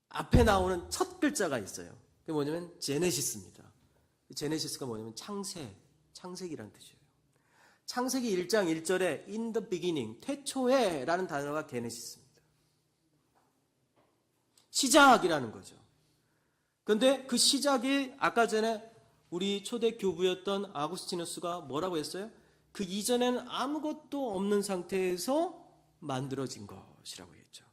앞에 나오는 첫 글자가 있어요. 그게 뭐냐면 제네시스입니다. 제네시스가 뭐냐면 창세기라는 뜻이에요. 창세기 1장 1절에 in the beginning, 태초에 라는 단어가 게네시스입니다. 시작이라는 거죠. 그런데 그 시작이 아까 전에 우리 초대 교부였던 아구스티누스가 뭐라고 했어요? 그 이전에는 아무것도 없는 상태에서 만들어진 것이라고 했죠.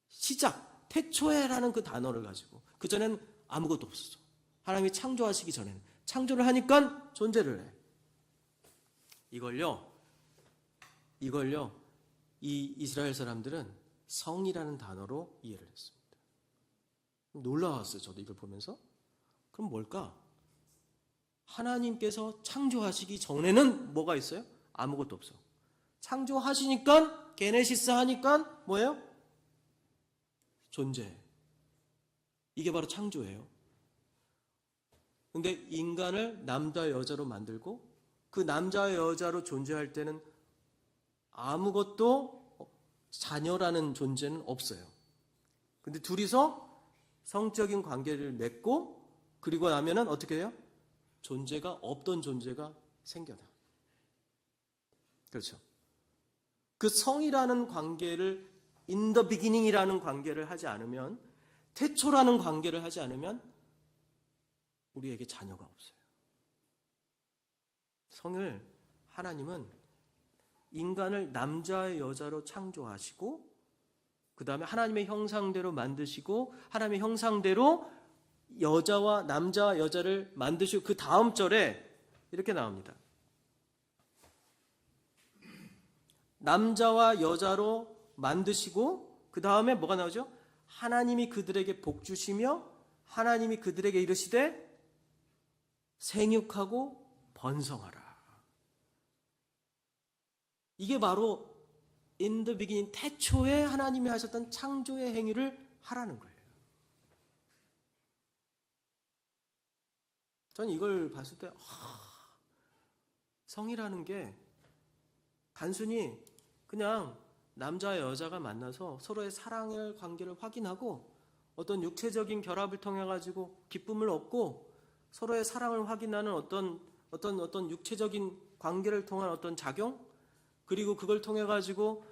시작, 태초에라는 그 단어를 가지고 그 전에는 아무것도 없었어. 하나님이 창조하시기 전에는 창조를 하니까 존재를 해. 이걸요 이 이스라엘 사람들은 성이라는 단어로 이해를 했습니다. 놀라웠어요. 저도 이걸 보면서. 그럼 뭘까? 하나님께서 창조하시기 전에는 뭐가 있어요? 아무것도 없어. 창조하시니까, 게네시스 하니까 뭐예요? 존재. 이게 바로 창조예요. 근데 인간을 남자 여자로 만들고 그 남자 여자로 존재할 때는 아무것도 자녀라는 존재는 없어요. 근데 둘이서 성적인 관계를 맺고 그리고 나면은 어떻게 해요? 존재가 없던 존재가 생겨나. 그렇죠. 그 성이라는 관계를 in the beginning이라는 관계를 하지 않으면, 태초라는 관계를 하지 않으면 우리에게 자녀가 없어요. 성을 하나님은 인간을 남자의 여자로 창조하시고 그 다음에 하나님의 형상대로 만드시고 하나님의 형상대로 여자와 남자 여자를 만드시고 그 다음 절에 이렇게 나옵니다. 남자와 여자로 만드시고 그 다음에 뭐가 나오죠? 하나님이 그들에게 복 주시며 하나님이 그들에게 이르시되 생육하고 번성하라. 이게 바로 in the beginning, 태초에 하나님이 하셨던 창조의 행위를 하라는 거예요. 저는 이걸 봤을 때 성이라는 게 단순히 그냥 남자와 여자가 만나서 서로의 사랑의 관계를 확인하고 어떤 육체적인 결합을 통해 가지고 기쁨을 얻고 서로의 사랑을 확인하는 어떤 육체적인 관계를 통한 어떤 작용, 그리고 그걸 통해 가지고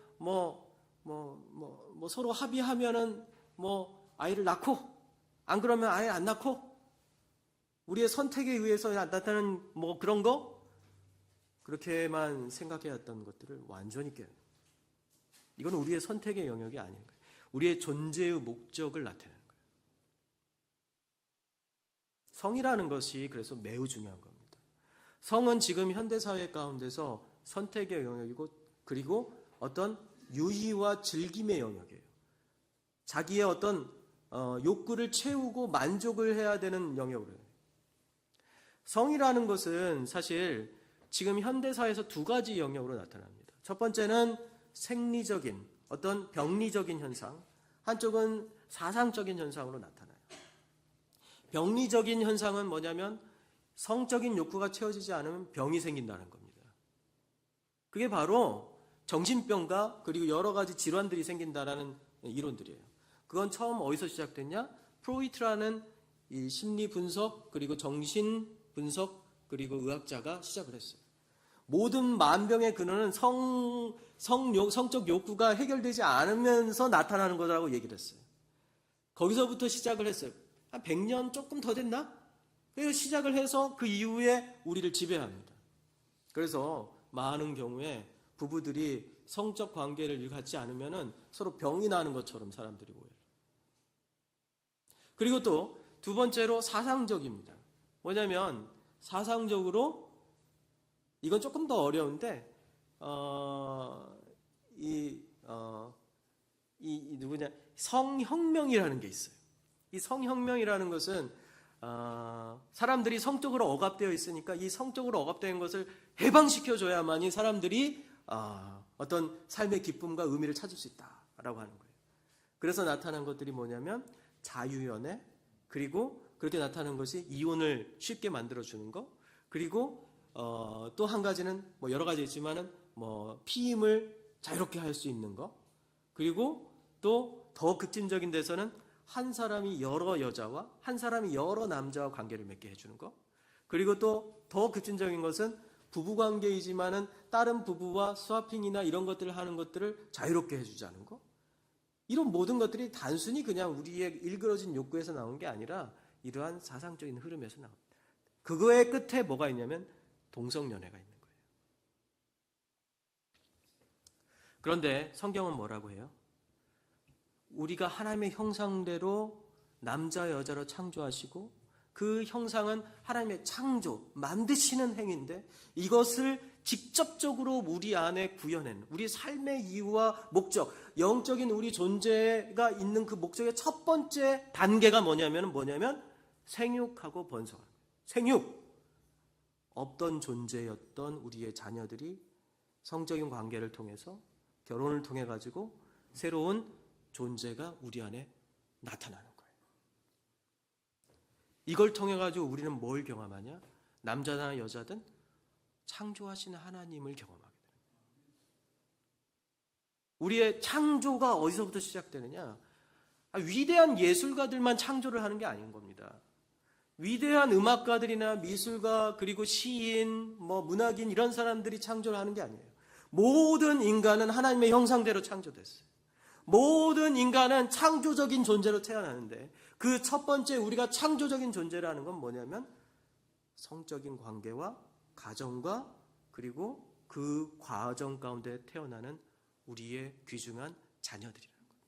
서로 합의하면은 아이를 낳고, 안 그러면 아예 안 낳고, 우리의 선택에 의해서 나타나는 그런 거, 그렇게만 생각해왔던 것들을 완전히 깨요. 이건 우리의 선택의 영역이 아닌 거예요. 우리의 존재의 목적을 나타내는 거예요. 성이라는 것이 그래서 매우 중요한 겁니다. 성은 지금 현대사회 가운데서 선택의 영역이고, 그리고 어떤 유희와 즐김의 영역이에요. 자기의 어떤 욕구를 채우고 만족을 해야 되는 영역으로 해요. 성이라는 것은 사실 지금 현대사회에서 두 가지 영역으로 나타납니다. 첫 번째는 생리적인 어떤 병리적인 현상, 한쪽은 사상적인 현상으로 나타나요. 병리적인 현상은 뭐냐면 성적인 욕구가 채워지지 않으면 병이 생긴다는 겁니다. 그게 바로 정신병과 그리고 여러 가지 질환들이 생긴다라는 이론들이에요. 그건 처음 어디서 시작됐냐? 프로이트라는 이 심리 분석 그리고 정신 분석 그리고 의학자가 시작을 했어요. 모든 만병의 근원은 성적 욕구가 해결되지 않으면서 나타나는 거라고 얘기를 했어요. 거기서부터 시작을 했어요. 한 100년 조금 더 됐나? 그래서 시작을 해서 그 이후에 우리를 지배합니다. 그래서 많은 경우에 부부들이 성적 관계를 갖지 않으면 서로 병이 나는 것처럼 사람들이 보여요. 그리고 또 두 번째로 사상적입니다. 뭐냐면 사상적으로 이건 조금 더 어려운데 누구냐 성혁명이라는 게 있어요. 이 성혁명이라는 것은 사람들이 성적으로 억압되어 있으니까 이 성적으로 억압된 것을 해방시켜줘야만이 사람들이 어떤 삶의 기쁨과 의미를 찾을 수 있다라고 하는 거예요. 그래서 나타난 것들이 뭐냐면 자유연애, 그리고 그렇게 나타나는 것이 이혼을 쉽게 만들어주는 거, 그리고 또 한 가지는 여러 가지 있지만은 피임을 자유롭게 할 수 있는 거, 그리고 또 더 급진적인 데서는 한 사람이 여러 여자와 한 사람이 여러 남자와 관계를 맺게 해주는 거, 그리고 또 더 급진적인 것은 부부관계이지만은 다른 부부와 스와핑이나 이런 것들을 하는 것들을 자유롭게 해주자는 거. 이런 모든 것들이 단순히 그냥 우리의 일그러진 욕구에서 나온 게 아니라 이러한 사상적인 흐름에서 나옵니다. 그거의 끝에 뭐가 있냐면 동성연애가 있는 거예요. 그런데 성경은 뭐라고 해요? 우리가 하나님의 형상대로 남자 여자로 창조하시고 그 형상은 하나님의 창조, 만드시는 행위인데 이것을 직접적으로 우리 안에 구현한 우리 삶의 이유와 목적, 영적인 우리 존재가 있는 그 목적의 첫 번째 단계가 뭐냐면 생육하고 번성하는 거예요. 생육. 없던 존재였던 우리의 자녀들이 성적인 관계를 통해서 결혼을 통해 가지고 새로운 존재가 우리 안에 나타나는 거예요. 이걸 통해 가지고 우리는 뭘 경험하냐? 남자나 여자든 창조하시는 하나님을 경험하게 되는 거예요. 우리의 창조가 어디서부터 시작되느냐? 위대한 예술가들만 창조를 하는 게 아닌 겁니다. 위대한 음악가들이나 미술가 그리고 시인, 문학인 이런 사람들이 창조를 하는 게 아니에요. 모든 인간은 하나님의 형상대로 창조됐어요. 모든 인간은 창조적인 존재로 태어나는데 그 첫 번째 우리가 창조적인 존재라는 건 뭐냐면 성적인 관계와 가정과 그리고 그 과정 가운데 태어나는 우리의 귀중한 자녀들이라는 거예요.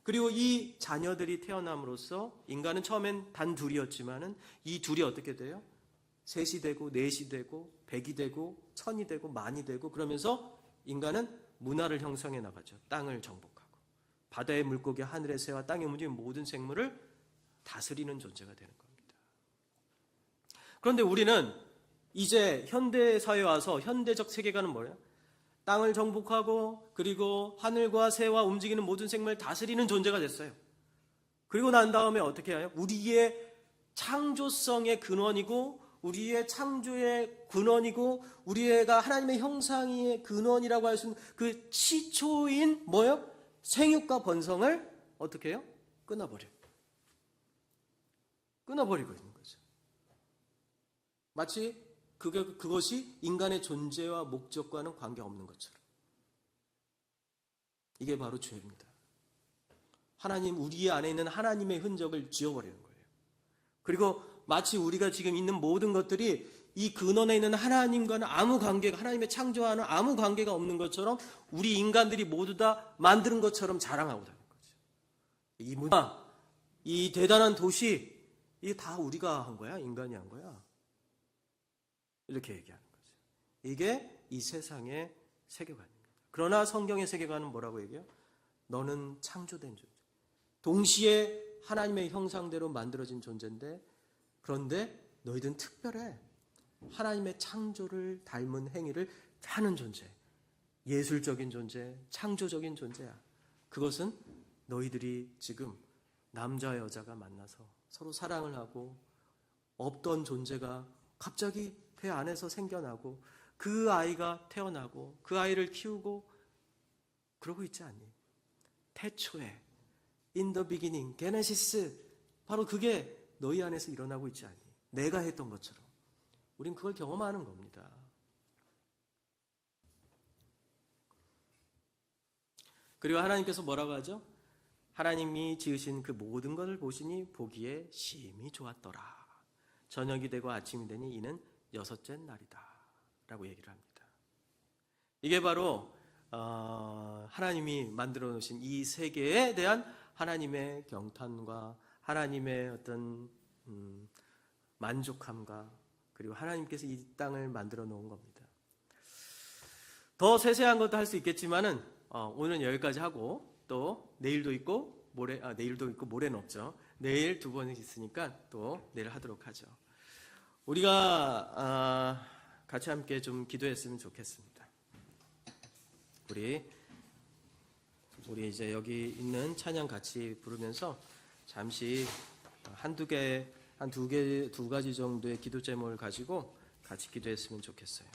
그리고 이 자녀들이 태어남으로써 인간은 처음엔 단 둘이었지만은 이 둘이 어떻게 돼요? 셋이 되고 넷이 되고 백이 되고 천이 되고 만이 되고 그러면서 인간은 문화를 형성해 나가죠. 땅을 정복하고 바다의 물고기, 하늘의 새와 땅에 움직이는 모든 생물을 다스리는 존재가 되는 겁니다. 그런데 우리는 이제 현대 사회에 와서 현대적 세계관은 뭐예요? 땅을 정복하고 그리고 하늘과 새와 움직이는 모든 생물을 다스리는 존재가 됐어요. 그리고 난 다음에 어떻게 해요? 우리의 창조성의 근원이고 우리의 창조의 근원이고 우리가 하나님의 형상의 근원이라고 할 수 있는 그 시초인 뭐예요? 생육과 번성을 어떻게 해요? 끊어버리고 있는 거죠. 마치 그것이 인간의 존재와 목적과는 관계없는 것처럼. 이게 바로 죄입니다. 우리 안에 있는 하나님의 흔적을 지워버리는 거예요. 그리고 마치 우리가 지금 있는 모든 것들이 이 근원에 있는 하나님과는 하나님의 창조와는 아무 관계가 없는 것처럼 우리 인간들이 모두 다 만드는 것처럼 자랑하고 다니는 거죠. 이 문화, 이 대단한 도시, 이게 다 우리가 한 거야? 인간이 한 거야? 이렇게 얘기하는 거죠. 이게 이 세상의 세계관입니다. 그러나 성경의 세계관은 뭐라고 얘기해요? 너는 창조된 존재. 동시에 하나님의 형상대로 만들어진 존재인데 그런데 너희들은 특별해. 하나님의 창조를 닮은 행위를 하는 존재. 예술적인 존재, 창조적인 존재야. 그것은 너희들이 지금 남자와 여자가 만나서 서로 사랑을 하고 없던 존재가 갑자기 배 안에서 생겨나고 그 아이가 태어나고 그 아이를 키우고 그러고 있지 않니? 태초에 In the beginning, 게네시스 바로 그게 너희 안에서 일어나고 있지 않니? 내가 했던 것처럼 우린 그걸 경험하는 겁니다. 그리고 하나님께서 뭐라고 하죠? 하나님이 지으신 그 모든 것을 보시니 보기에 심히 좋았더라. 저녁이 되고 아침이 되니 이는 여섯째 날이다 라고 얘기를 합니다. 이게 바로 하나님이 만들어 놓으신 이 세계에 대한 하나님의 경탄과 하나님의 어떤 만족함과 그리고 하나님께서 이 땅을 만들어 놓은 겁니다. 더 세세한 것도 할 수 있겠지만은 오늘은 여기까지 하고 또 내일도 있고 모레는 없죠. 내일 두 번 있으니까 또 내일 하도록 하죠. 우리가 같이 함께 좀 기도했으면 좋겠습니다. 우리 이제 여기 있는 찬양 같이 부르면서 잠시 두 가지 정도의 기도 제목을 가지고 같이 기도했으면 좋겠어요.